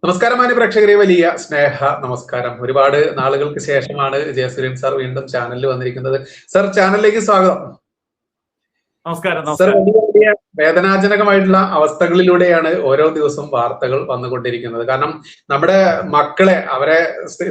നമസ്കാരം മാന്യ പ്രേക്ഷകരെ, വലിയ സ്നേഹ നമസ്കാരം. ഒരുപാട് നാളുകൾക്ക് ശേഷമാണ് ജയസൂര്യൻ സാർ വീണ്ടും ചാനലിൽ വന്നിരിക്കുന്നത്. സാർ, ചാനലിലേക്ക് സ്വാഗതം. നമസ്കാരം. സാർ, വലിയ വലിയ വേദനാജനകമായിട്ടുള്ള അവസ്ഥകളിലൂടെയാണ് ഓരോ ദിവസവും വാർത്തകൾ വന്നുകൊണ്ടിരിക്കുന്നത്. കാരണം നമ്മുടെ മക്കളെ അവരെ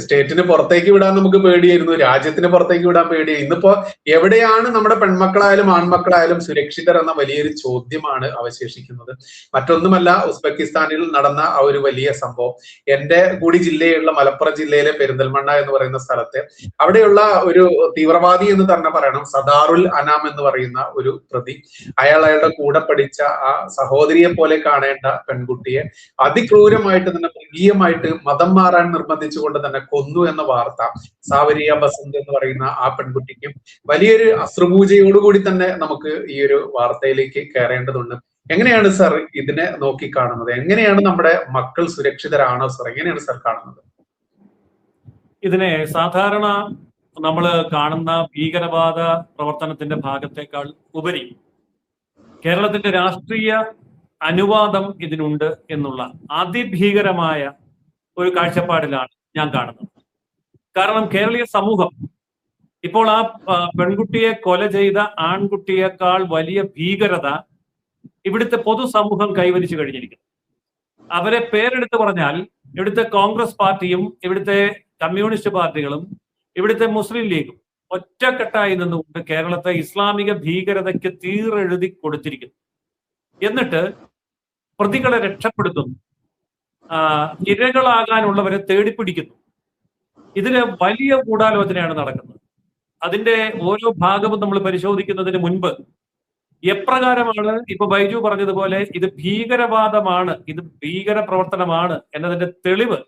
സ്റ്റേറ്റിന് പുറത്തേക്ക് വിടാൻ നമുക്ക് പേടിയായിരുന്നു, രാജ്യത്തിന് പുറത്തേക്ക് വിടാൻ പേടിയായി. ഇന്നിപ്പോ എവിടെയാണ് നമ്മുടെ പെൺമക്കളായാലും ആൺമക്കളായാലും സുരക്ഷിതർ എന്ന വലിയൊരു ചോദ്യമാണ് അവശേഷിക്കുന്നത്. മറ്റൊന്നുമല്ല, ഉസ്ബെക്കിസ്ഥാനിൽ നടന്ന ആ ഒരു വലിയ സംഭവം. എന്റെ കൂടി ജില്ലയുള്ള മലപ്പുറം ജില്ലയിലെ പെരിന്തൽമണ്ണ എന്ന് പറയുന്ന സ്ഥലത്ത് അവിടെയുള്ള ഒരു തീവ്രവാദി എന്ന് തന്നെ പറയണം, സദാറുൽ അനാം എന്ന് പറയുന്ന ഒരു പ്രതി, അയാളുടെ കൂടെ പഠിച്ച ആ സഹോദരിയെ പോലെ കാണേണ്ട പെൺകുട്ടിയെ അതിക്രൂരമായിട്ട് തന്നെ, മൃഗീയമായിട്ട് മതം മാറാൻ നിർബന്ധിച്ചുകൊണ്ട് തന്നെ കൊന്നു എന്ന വാർത്ത, സാവരിയ ബസന്ത് എന്ന് പറയുന്ന ആ പെൺകുട്ടിക്ക് വലിയൊരു അശ്രുപൂജയോടുകൂടി തന്നെ നമുക്ക് ഈ ഒരു വാർത്തയിലേക്ക് കയറേണ്ടതുണ്ട്. എങ്ങനെയാണ് സാർ ഇതിനെ നോക്കിക്കാണുന്നത്? എങ്ങനെയാണ് നമ്മുടെ മക്കൾ സുരക്ഷിതരാണോ സാർ? എങ്ങനെയാണ് സാർ കാണുന്നത് ഇതിനെ? സാധാരണ നമ്മൾ കാണുന്ന ഭീകരവാദ പ്രവർത്തനത്തിന്റെ ഭാഗത്തേക്കാൾ ഉപരി കേരളത്തിന്റെ രാഷ്ട്രീയ അനുവാദം ഇതിനുണ്ട് എന്നുള്ള അതിഭീകരമായ ഒരു കാഴ്ചപ്പാടിലാണ് ഞാൻ കാണുന്നത്. കാരണം കേരളീയ സമൂഹം ഇപ്പോൾ ആ പെൺകുട്ടിയെ കൊല ചെയ്ത ആൺകുട്ടിയേക്കാൾ വലിയ ഭീകരത ഇവിടുത്തെ പൊതുസമൂഹം കൈവരിച്ചു കഴിഞ്ഞിരിക്കുന്നു. അവരെ പേരെടുത്ത് പറഞ്ഞാൽ ഇവിടുത്തെ കോൺഗ്രസ് പാർട്ടിയും ഇവിടുത്തെ കമ്മ്യൂണിസ്റ്റ് പാർട്ടികളും ഇവിടുത്തെ മുസ്ലിം ലീഗും ഒറ്റക്കെട്ടായി നിന്നുകൊണ്ട് കേരളത്തെ ഇസ്ലാമിക ഭീകരതയ്ക്ക് തീറെഴുതി കൊടുത്തിരിക്കുന്നു. എന്നിട്ട് പ്രതികളെ രക്ഷപ്പെടുത്തുന്നു, ഇരകളാകാനുള്ളവരെ തേടിപ്പിടിക്കുന്നു. ഇതിന് വലിയ ഗൂഢാലോചനയാണ് നടക്കുന്നത്. അതിന്റെ ഓരോ ഭാഗവും നമ്മൾ പരിശോധിക്കുന്നതിന് മുൻപ് എപ്രകാരമാണ് ഇപ്പൊ ബൈജു പറഞ്ഞതുപോലെ ഇത് ഭീകരവാദമാണ്, ഇത് ഭീകര പ്രവർത്തനമാണ് എന്നതിന്റെ തെളിവ്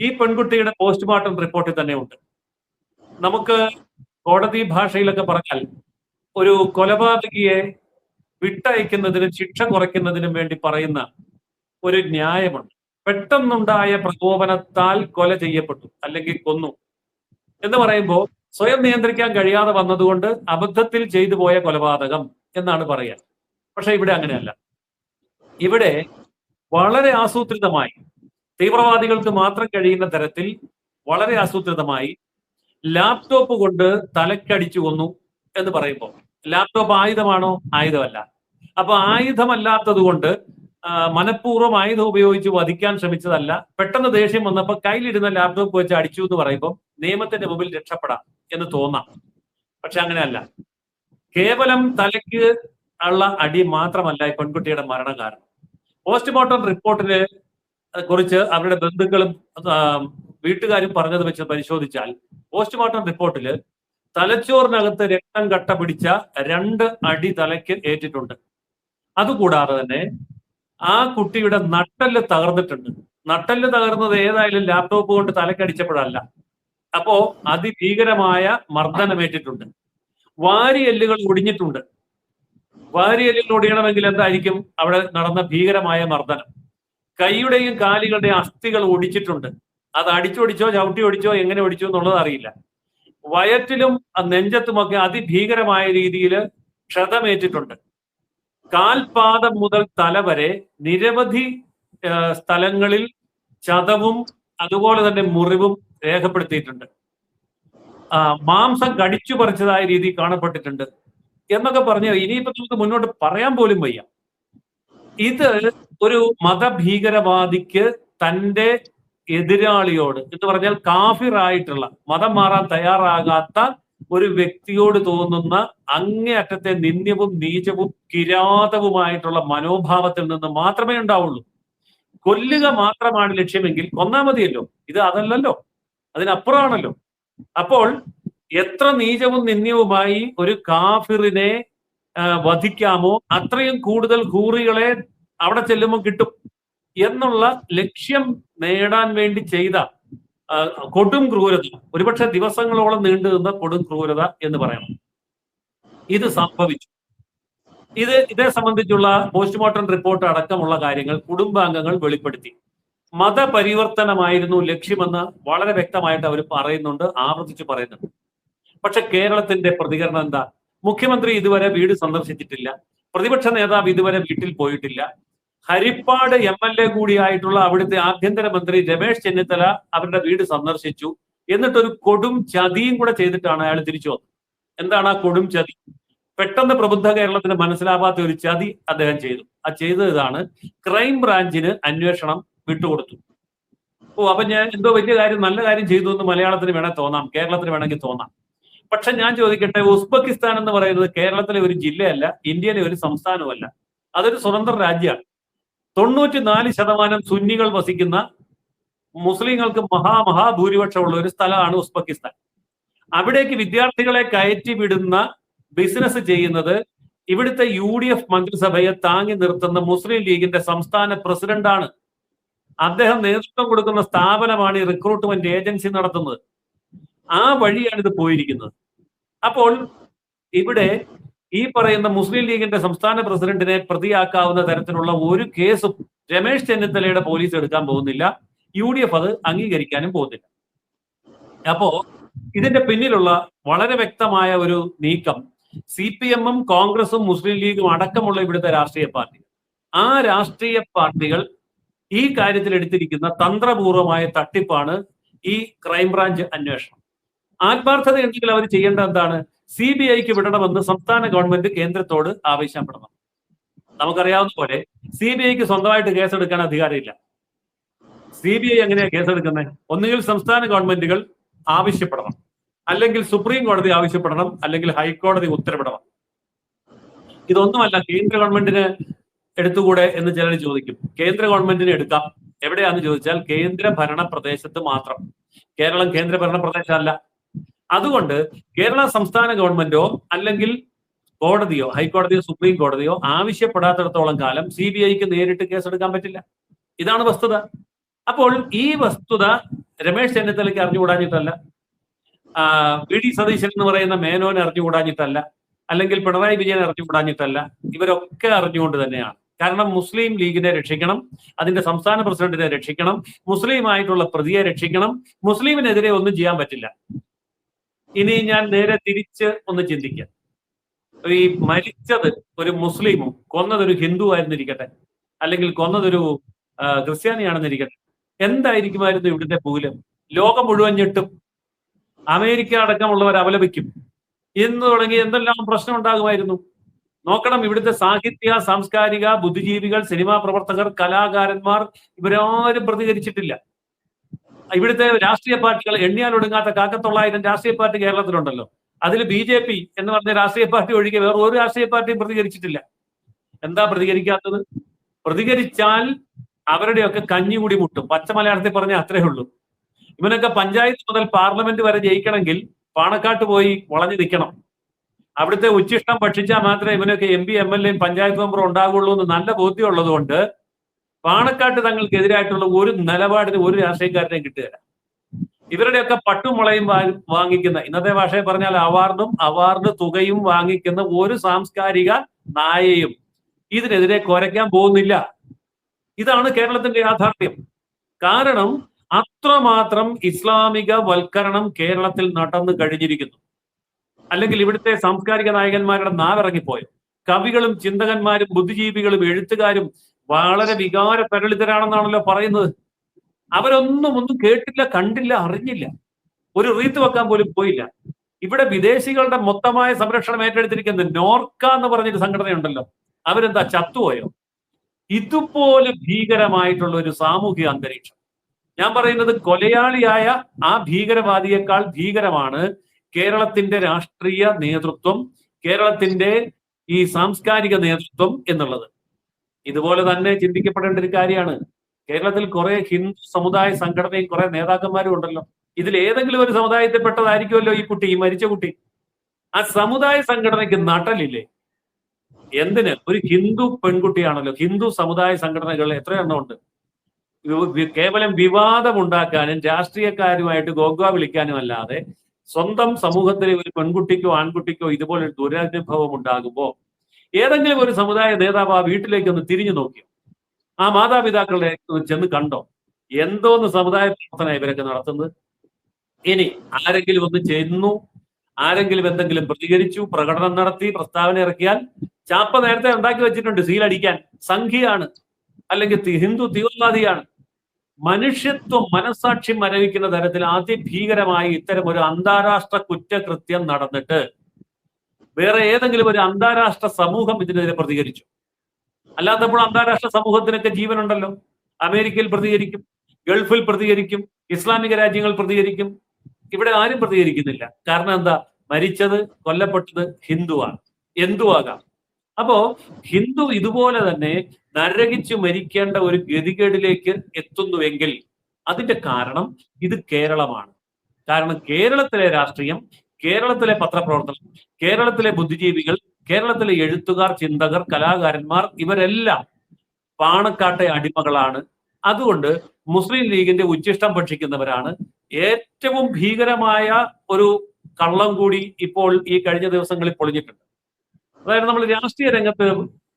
ഈ പെൺകുട്ടിയുടെ പോസ്റ്റ്മോർട്ടം റിപ്പോർട്ടിൽ തന്നെ ഉണ്ട്. നമുക്ക് കോടതി ഭാഷയിലൊക്കെ പറഞ്ഞാൽ ഒരു കൊലപാതകിയെ വിട്ടയക്കുന്നതിനും ശിക്ഷ കുറയ്ക്കുന്നതിനും വേണ്ടി പറയുന്ന ഒരു ന്യായമുണ്ട്. പെട്ടെന്നുണ്ടായ പ്രകോപനത്താൽ കൊല ചെയ്യപ്പെട്ടു അല്ലെങ്കിൽ കൊന്നു എന്ന് പറയുമ്പോൾ സ്വയം നിയന്ത്രിക്കാൻ കഴിയാതെ വന്നതുകൊണ്ട് അബദ്ധത്തിൽ ചെയ്തു പോയ കൊലപാതകം എന്നാണ് പറയുക. പക്ഷെ ഇവിടെ അങ്ങനെയല്ല. ഇവിടെ വളരെ ആസൂത്രിതമായി, തീവ്രവാദികൾക്ക് മാത്രം കഴിയുന്ന തരത്തിൽ വളരെ ആസൂത്രിതമായി ലാപ്ടോപ്പ് കൊണ്ട് തലക്കടിച്ചു കൊന്നു എന്ന് പറയുമ്പോൾ ലാപ്ടോപ്പ് ആയുധമാണോ? ആയുധമല്ല. അപ്പൊ ആയുധമല്ലാത്തത് കൊണ്ട് മനഃപൂർവ്വം ആയുധം ഉപയോഗിച്ച് വധിക്കാൻ ശ്രമിച്ചതല്ല. പെട്ടെന്ന് ദേഷ്യം വന്നപ്പോൾ കയ്യിലിരുന്ന ലാപ്ടോപ്പ് വെച്ച് അടിച്ചു എന്ന് പറയുമ്പോൾ നിയമത്തിന്റെ മുമ്പിൽ രക്ഷപ്പെടാം എന്ന് തോന്നാം. പക്ഷെ അങ്ങനെയല്ല. കേവലം തലയ്ക്ക് ഉള്ള അടി മാത്രമല്ല ഈ പെൺകുട്ടിയുടെ മരണം കാരണം. പോസ്റ്റ്മോർട്ടം റിപ്പോർട്ടിനെ കുറിച്ച് അവരുടെ ബന്ധുക്കളും വീട്ടുകാരും പറഞ്ഞത് വെച്ച് പരിശോധിച്ചാൽ പോസ്റ്റ്മോർട്ടം റിപ്പോർട്ടിൽ തലച്ചോറിനകത്ത് രക്തം കട്ട പിടിച്ച 2 അടി തലയ്ക്ക് ഏറ്റിട്ടുണ്ട്. അതുകൂടാതെ തന്നെ ആ കുട്ടിയുടെ നട്ടെല്ല് തകർന്നിട്ടുണ്ട്. നട്ടെല്ല് തകർന്നത് ഏതായാലും ലാപ്ടോപ്പ് കൊണ്ട് തലക്കടിച്ചപ്പോഴല്ല. അപ്പോ അതിഭീകരമായ മർദ്ദനമേറ്റിട്ടുണ്ട്. വാരിയെല്ലുകൾ ഒടിഞ്ഞിട്ടുണ്ട്. വാരിയെല്ലുകൾ ഒടിയണമെങ്കിൽ എന്തായിരിക്കും അവിടെ നടന്ന ഭീകരമായ മർദ്ദനം? കൈയുടെയും കാലുകളുടെയും അസ്ഥികൾ ഒടിച്ചിട്ടുണ്ട്. അത് അടിച്ചൊടിച്ചോ ചവിട്ടി ഒടിച്ചോ എങ്ങനെ ഒടിച്ചോ എന്നുള്ളത് അറിയില്ല. വയറ്റിലും നെഞ്ചത്തുമൊക്കെ അതിഭീകരമായ രീതിയിൽ ക്ഷതമേറ്റിട്ടുണ്ട്. കാൽപാദം മുതൽ തല വരെ നിരവധി സ്ഥലങ്ങളിൽ ചതവും അതുപോലെ തന്നെ മുറിവും രേഖപ്പെടുത്തിയിട്ടുണ്ട്. മാംസം കടിച്ചു പറിച്ചതായ രീതി കാണപ്പെട്ടിട്ടുണ്ട് എന്നൊക്കെ പറഞ്ഞ് ഇനിയിപ്പോ നമുക്ക് മുന്നോട്ട് പറയാൻ പോലും വയ്യ. ഇത് ഒരു മതഭീകരവാദിക്ക് തന്റെ എതിരാളിയോട് എന്ന് പറഞ്ഞാൽ കാഫിറായിട്ടുള്ള, മതം മാറാൻ തയ്യാറാകാത്ത ഒരു വ്യക്തിയോട് തോന്നുന്ന അങ്ങേയറ്റത്തെ നിന്ദ്യവും നീചവും കിരാതവുമായിട്ടുള്ള മനോഭാവത്തിൽ നിന്ന് മാത്രമേ ഉണ്ടാവുള്ളൂ. കൊല്ലുക മാത്രമാണ് ലക്ഷ്യമെങ്കിൽ കൊന്നാ മതിയല്ലോ. ഇത് അതല്ലല്ലോ, അതിനപ്പുറമാണല്ലോ. അപ്പോൾ എത്ര നീചവും നിന്ദ്യവുമായി ഒരു കാഫിറിനെ വധിക്കാമോ അത്രയും കൂടുതൽ ഹൂറികളെ അവിടെ ചെല്ലുമ്പോൾ കിട്ടും എന്നുള്ള ലക്ഷ്യം നേടാൻ വേണ്ടി ചെയ്ത കൊടും ക്രൂരത, ഒരുപക്ഷെ ദിവസങ്ങളോളം നീണ്ടു നിന്ന കൊടും ക്രൂരത എന്ന് പറയണം. ഇത് സംഭവിച്ചു. ഇതേ സംബന്ധിച്ചുള്ള പോസ്റ്റ്മോർട്ടം റിപ്പോർട്ട് അടക്കമുള്ള കാര്യങ്ങൾ കുടുംബാംഗങ്ങൾ വെളിപ്പെടുത്തി. മതപരിവർത്തനമായിരുന്നു ലക്ഷ്യമെന്ന് വളരെ വ്യക്തമായിട്ട് അവർ പറയുന്നുണ്ട്, ആവർത്തിച്ച് പറയുന്നുണ്ട്. പക്ഷെ കേരളത്തിന്റെ പ്രതികരണം എന്താ? മുഖ്യമന്ത്രി ഇതുവരെ വീട് സന്ദർശിച്ചിട്ടില്ല, പ്രതിപക്ഷ നേതാവ് ഇതുവരെ വീട്ടിൽ പോയിട്ടില്ല, ഹരിപ്പാട് MLA കൂടിയായിട്ടുള്ള അവിടുത്തെ ആഭ്യന്തരമന്ത്രി രമേശ് ചെന്നിത്തല അവരുടെ വീട് സന്ദർശിച്ചു. എന്നിട്ടൊരു കൊടും ചതിയും കൂടെ ചെയ്തിട്ടാണ് അയാൾ തിരിച്ചു വന്നത്. എന്താണ് ആ കൊടും ചതി? പെട്ടെന്ന് പ്രബുദ്ധ കേരളത്തിന് മനസ്സിലാവാത്ത ഒരു ചതി അദ്ദേഹം ചെയ്തു. ആ ചെയ്തത് ഇതാണ്: ക്രൈം ബ്രാഞ്ചിന് അന്വേഷണം വിട്ടുകൊടുത്തു. അപ്പൊ ഞാൻ എന്തോ വലിയ കാര്യം, നല്ല കാര്യം ചെയ്തു എന്ന് മലയാളത്തിന് വേണേൽ തോന്നാം, കേരളത്തിന് വേണമെങ്കിൽ തോന്നാം. പക്ഷെ ഞാൻ ചോദിക്കട്ടെ, ഉസ്ബെക്കിസ്ഥാൻ എന്ന് പറയുന്നത് കേരളത്തിലെ ഒരു ജില്ലയല്ല, ഇന്ത്യയിലെ ഒരു സംസ്ഥാനവുമല്ല. അതൊരു സ്വതന്ത്ര രാജ്യമാണ്. 94% സുന്നികൾ വസിക്കുന്ന, മുസ്ലിങ്ങൾക്ക് മഹാഭൂരിപക്ഷമുള്ള ഒരു സ്ഥലമാണ് ഉസ്ബെക്കിസ്ഥാൻ. അവിടേക്ക് വിദ്യാർത്ഥികളെ കയറ്റി വിടുന്ന, ബിസിനസ് ചെയ്യുന്നത് ഇവിടുത്തെ UDF മന്ത്രിസഭയെ താങ്ങി നിർത്തുന്ന മുസ്ലിം ലീഗിന്റെ സംസ്ഥാന പ്രസിഡന്റാണ്. അദ്ദേഹം നേതൃത്വം കൊടുക്കുന്ന സ്ഥാപനമാണ് ഈ റിക്രൂട്ട്മെന്റ് ഏജൻസി നടത്തുന്നത്. ആ വഴിയാണ് ഇത് പോയിരിക്കുന്നത്. അപ്പോൾ ഇവിടെ ഈ പറയുന്ന മുസ്ലിം ലീഗിന്റെ സംസ്ഥാന പ്രസിഡന്റിനെ പ്രതിയാക്കാവുന്ന തരത്തിലുള്ള ഒരു കേസും രമേശ് ചെന്നിത്തലയുടെ പോലീസ് എടുക്കാൻ പോകുന്നില്ല. UDF അത് അംഗീകരിക്കാനും പോകുന്നില്ല. അപ്പോ ഇതിന്റെ പിന്നിലുള്ള വളരെ വ്യക്തമായ ഒരു നീക്കം CPM-ഉം കോൺഗ്രസും മുസ്ലിം ലീഗും അടക്കമുള്ള ഇവിടുത്തെ രാഷ്ട്രീയ പാർട്ടികൾ, ആ രാഷ്ട്രീയ പാർട്ടികൾ ഈ കാര്യത്തിൽ എടുത്തിരിക്കുന്ന തന്ത്രപൂർവമായ തട്ടിപ്പാണ് ഈ ക്രൈംബ്രാഞ്ച് അന്വേഷണം. ആത്മാർത്ഥത ഉണ്ടെങ്കിൽ അവർ ചെയ്യേണ്ട എന്താണ്? CBIക്ക് വിടണമെന്ന് സംസ്ഥാന ഗവൺമെന്റ് കേന്ദ്രത്തോട് ആവശ്യപ്പെടണം. നമുക്കറിയാവുന്ന പോലെ CBIക്ക് സ്വന്തമായിട്ട് കേസെടുക്കാൻ അധികാരമില്ല. CBI എങ്ങനെയാ കേസെടുക്കുന്നത്? ഒന്നുകിൽ സംസ്ഥാന ഗവൺമെന്റുകൾ ആവശ്യപ്പെടണം, അല്ലെങ്കിൽ സുപ്രീം കോടതി ആവശ്യപ്പെടണം, അല്ലെങ്കിൽ ഹൈക്കോടതി ഉത്തരവിടണം. ഇതൊന്നുമല്ല കേന്ദ്ര ഗവൺമെന്റിന് എടുത്തുകൂടെ എന്ന് ചിലർ ചോദിക്കും. കേന്ദ്ര ഗവൺമെന്റിന് എടുക്കാം. എവിടെയാന്ന് ചോദിച്ചാൽ കേന്ദ്ര ഭരണ പ്രദേശത്ത് മാത്രം. കേരളം കേന്ദ്ര ഭരണ പ്രദേശമല്ല. അതുകൊണ്ട് കേരള സംസ്ഥാന ഗവൺമെന്റോ അല്ലെങ്കിൽ കോടതിയോ, ഹൈക്കോടതിയോ സുപ്രീം കോടതിയോ ആവശ്യപ്പെടാത്തിടത്തോളം കാലം CBIക്ക് നേരിട്ട് കേസെടുക്കാൻ പറ്റില്ല. ഇതാണ് വസ്തുത. അപ്പോൾ ഈ വസ്തുത രമേശ് ചെന്നിത്തലയ്ക്ക് അറിഞ്ഞുകൂടാഞ്ഞിട്ടല്ല, VD സതീശൻ എന്ന് പറയുന്ന മേനോനെ അറിഞ്ഞുകൂടാഞ്ഞിട്ടല്ല, അല്ലെങ്കിൽ പിണറായി വിജയൻ അറിഞ്ഞുകൂടാഞ്ഞിട്ടല്ല, ഇവരൊക്കെ അറിഞ്ഞുകൊണ്ട് തന്നെയാണ്. കാരണം മുസ്ലിം ലീഗിനെ രക്ഷിക്കണം, അതിന്റെ സംസ്ഥാന പ്രസിഡന്റിനെ രക്ഷിക്കണം, മുസ്ലിം ആയിട്ടുള്ള പ്രതിയെ രക്ഷിക്കണം. മുസ്ലിമിനെതിരെ ഒന്നും ചെയ്യാൻ പറ്റില്ല. ഇനി ഞാൻ നേരെ തിരിച്ച് ഒന്ന് ചിന്തിക്കാം. ഈ മരിച്ചത് ഒരു മുസ്ലിമും കൊന്നതൊരു ഹിന്ദു ആയിരുന്നിരിക്കട്ടെ, അല്ലെങ്കിൽ കൊന്നതൊരു ക്രിസ്ത്യാനിയാണെന്നിരിക്കട്ടെ, എന്തായിരിക്കുമായിരുന്നു ഇവിടുത്തെ മൂല്യം? ലോകം മുഴുവൻ ഞെട്ടും, അമേരിക്ക അടക്കമുള്ളവർ അപലപിക്കും, എന്ന് തുടങ്ങി എന്തെല്ലാം പ്രശ്നം ഉണ്ടാകുമായിരുന്നു. നോക്കണം, ഇവിടുത്തെ സാഹിത്യ, സാംസ്കാരിക, ബുദ്ധിജീവികൾ, സിനിമാ പ്രവർത്തകർ, കലാകാരന്മാർ ഇവരാരും പ്രതികരിച്ചിട്ടില്ല. ഇവിടുത്തെ രാഷ്ട്രീയ പാർട്ടികൾ, എണ്ണിയാലൊടുങ്ങാത്ത 900 രാഷ്ട്രീയ പാർട്ടി കേരളത്തിലുണ്ടല്ലോ, അതിൽ BJP എന്ന് പറഞ്ഞ രാഷ്ട്രീയ പാർട്ടി ഒഴികെ വേറെ ഒരു രാഷ്ട്രീയ പാർട്ടിയും പ്രതികരിച്ചിട്ടില്ല. എന്താ പ്രതികരിക്കാത്തത്? പ്രതികരിച്ചാൽ അവരുടെയൊക്കെ കഞ്ഞികൂടി മുട്ടും. പച്ച മലയാളത്തിൽ പറഞ്ഞാൽ അത്രേ ഉള്ളൂ. ഇവനൊക്കെ പഞ്ചായത്ത് മുതൽ പാർലമെന്റ് വരെ ജയിക്കണമെങ്കിൽ പാണക്കാട്ട് പോയി വളഞ്ഞു നിൽക്കണം. അവിടുത്തെ ഉച്ചിഷ്ടം ഭക്ഷിച്ചാൽ മാത്രമേ ഇവനൊക്കെ MP, MLA, പഞ്ചായത്ത് മെമ്പറും ഉണ്ടാകുള്ളൂ എന്ന് നല്ല ബോധ്യമുള്ളത് കൊണ്ട് പാണക്കാട്ട് തങ്ങൾക്കെതിരായിട്ടുള്ള ഒരു നിലപാടിന് ഒരു രാഷ്ട്രീയക്കാരനെയും കിട്ടുകയില്ല. ഇവരുടെയൊക്കെ പട്ടും മുളയും വാങ്ങിക്കുന്ന, ഇന്നത്തെ ഭാഷയിൽ പറഞ്ഞാൽ അവാർഡ് തുകയും വാങ്ങിക്കുന്ന ഒരു സാംസ്കാരിക നായയും ഇതിനെതിരെ കുരയ്ക്കാൻ പോകുന്നില്ല. ഇതാണ് കേരളത്തിന്റെ യാഥാർത്ഥ്യം. കാരണം അത്രമാത്രം ഇസ്ലാമിക വൽക്കരണം കേരളത്തിൽ നടന്നു കഴിഞ്ഞിരിക്കുന്നു. അല്ലെങ്കിൽ ഇവിടുത്തെ സാംസ്കാരിക നായകന്മാരുടെ നാവിറങ്ങിപ്പോയോ? കവികളും ചിന്തകന്മാരും ബുദ്ധിജീവികളും എഴുത്തുകാരും വളരെ വികാരപരളിതരാണെന്നാണല്ലോ പറയുന്നത്. ഒന്നും കേട്ടില്ല, കണ്ടില്ല, അറിഞ്ഞില്ല, ഒരു റീത്ത് വെക്കാൻ പോലും പോയില്ല. ഇവിടെ വിദേശികളുടെ മൊത്തമായ സംരക്ഷണം ഏറ്റെടുത്തിരിക്കുന്നത് നോർക്ക എന്ന് പറഞ്ഞൊരു സംഘടനയുണ്ടല്ലോ, അവരെന്താ ചത്തുപോയോ? ഇതുപോലെ ഭീകരമായിട്ടുള്ള ഒരു സാമൂഹിക അന്തരീക്ഷം. ഞാൻ പറയുന്നത് കൊലയാളിയായ ആ ഭീകരവാദിയേക്കാൾ ഭീകരമാണ് കേരളത്തിന്റെ രാഷ്ട്രീയ നേതൃത്വം, കേരളത്തിന്റെ ഈ സാംസ്കാരിക നേതൃത്വം എന്നുള്ളത്. ഇതുപോലെ തന്നെ ചിന്തിക്കപ്പെടേണ്ട ഒരു കാര്യമാണ്. കേരളത്തിൽ കുറെ ഹിന്ദു സമുദായ സംഘടനയും കുറെ നേതാക്കന്മാരും ഉണ്ടല്ലോ. ഇതിൽ ഏതെങ്കിലും ഒരു സമുദായത്തിൽപ്പെട്ടതായിരിക്കുമല്ലോ ഈ കുട്ടി, ഈ മരിച്ച കുട്ടി. ആ സമുദായ സംഘടനയ്ക്ക് നട്ടലില്ലേ? എന്തിന്? ഒരു ഹിന്ദു പെൺകുട്ടിയാണല്ലോ. ഹിന്ദു സമുദായ സംഘടനകൾ എത്രയെണ്ണം ഉണ്ട്? കേവലം വിവാദമുണ്ടാക്കാനും രാഷ്ട്രീയക്കാരുമായിട്ട് ഗോഗ്വ വിളിക്കാനും അല്ലാതെ സ്വന്തം സമൂഹത്തിലെ ഒരു പെൺകുട്ടിക്കോ ആൺകുട്ടിക്കോ ഇതുപോലൊരു ദുരനുഭവം ഉണ്ടാകുമ്പോൾ ഏതെങ്കിലും ഒരു സമുദായ നേതാവ് ആ വീട്ടിലേക്ക് ഒന്ന് തിരിഞ്ഞു നോക്കിയോ? ആ മാതാപിതാക്കളെ ചെന്ന് കണ്ടോ? എന്തോന്ന് സമുദായ പ്രവർത്തന ഇവരൊക്കെ നടത്തുന്നത്? ഇനി ആരെങ്കിലും ഒന്ന് ചെന്നു, ആരെങ്കിലും എന്തെങ്കിലും പ്രതികരിച്ചു, പ്രകടനം നടത്തി, പ്രസ്താവന ഇറക്കിയാൽ ചാപ്പ നേരത്തെ ഉണ്ടാക്കി വെച്ചിട്ടുണ്ട് സീലടിക്കാൻ. സംഖ്യയാണ്. അല്ലെങ്കിൽ ഹിന്ദു തീവ്രവാദിയാണ്. മനുഷ്യത്വം മനസാക്ഷി മരവിക്കുന്ന തരത്തിൽ അതിഭീകരമായി ഇത്തരം ഒരു അന്താരാഷ്ട്ര കുറ്റകൃത്യം നടന്നിട്ട് വേറെ ഏതെങ്കിലും ഒരു അന്താരാഷ്ട്ര സമൂഹം ഇതിനെതിരെ പ്രതികരിച്ചു? അല്ലാത്തപ്പോൾ അന്താരാഷ്ട്ര സമൂഹത്തിനൊക്കെ ജീവനുണ്ടല്ലോ. അമേരിക്കയിൽ പ്രതികരിക്കും, ഗൾഫിൽ പ്രതികരിക്കും, ഇസ്ലാമിക രാജ്യങ്ങൾ പ്രതികരിക്കും. ഇവിടെ ആരും പ്രതികരിക്കുന്നില്ല. കാരണം എന്താ? മരിച്ചത്, കൊല്ലപ്പെട്ടത് ഹിന്ദുവാണ്, എന്തുവാകാം. അപ്പോ ഹിന്ദു ഇതുപോലെ തന്നെ നരകിച്ചു മരിക്കേണ്ട ഒരു ഗതികേടിലേക്ക് എത്തുന്നുവെങ്കിൽ അതിന്റെ കാരണം ഇത് കേരളമാണ്. കാരണം കേരളത്തിലെ രാഷ്ട്രീയം, കേരളത്തിലെ പത്രപ്രവർത്തകർ, കേരളത്തിലെ ബുദ്ധിജീവികൾ, കേരളത്തിലെ എഴുത്തുകാർ, ചിന്തകർ, കലാകാരന്മാർ ഇവരെല്ലാം പാണക്കാട്ടെ അടിമകളാണ്. അതുകൊണ്ട് മുസ്ലിം ലീഗിന്റെ ഉച്ഛിഷ്ടം ഭക്ഷിക്കുന്നവരാണ്. ഏറ്റവും ഭീകരമായ ഒരു കള്ളം കൂടി ഇപ്പോൾ ഈ കഴിഞ്ഞ ദിവസങ്ങളിൽ പൊളിഞ്ഞിട്ടുണ്ട്. അതായത് നമ്മൾ രാഷ്ട്രീയ രംഗത്ത്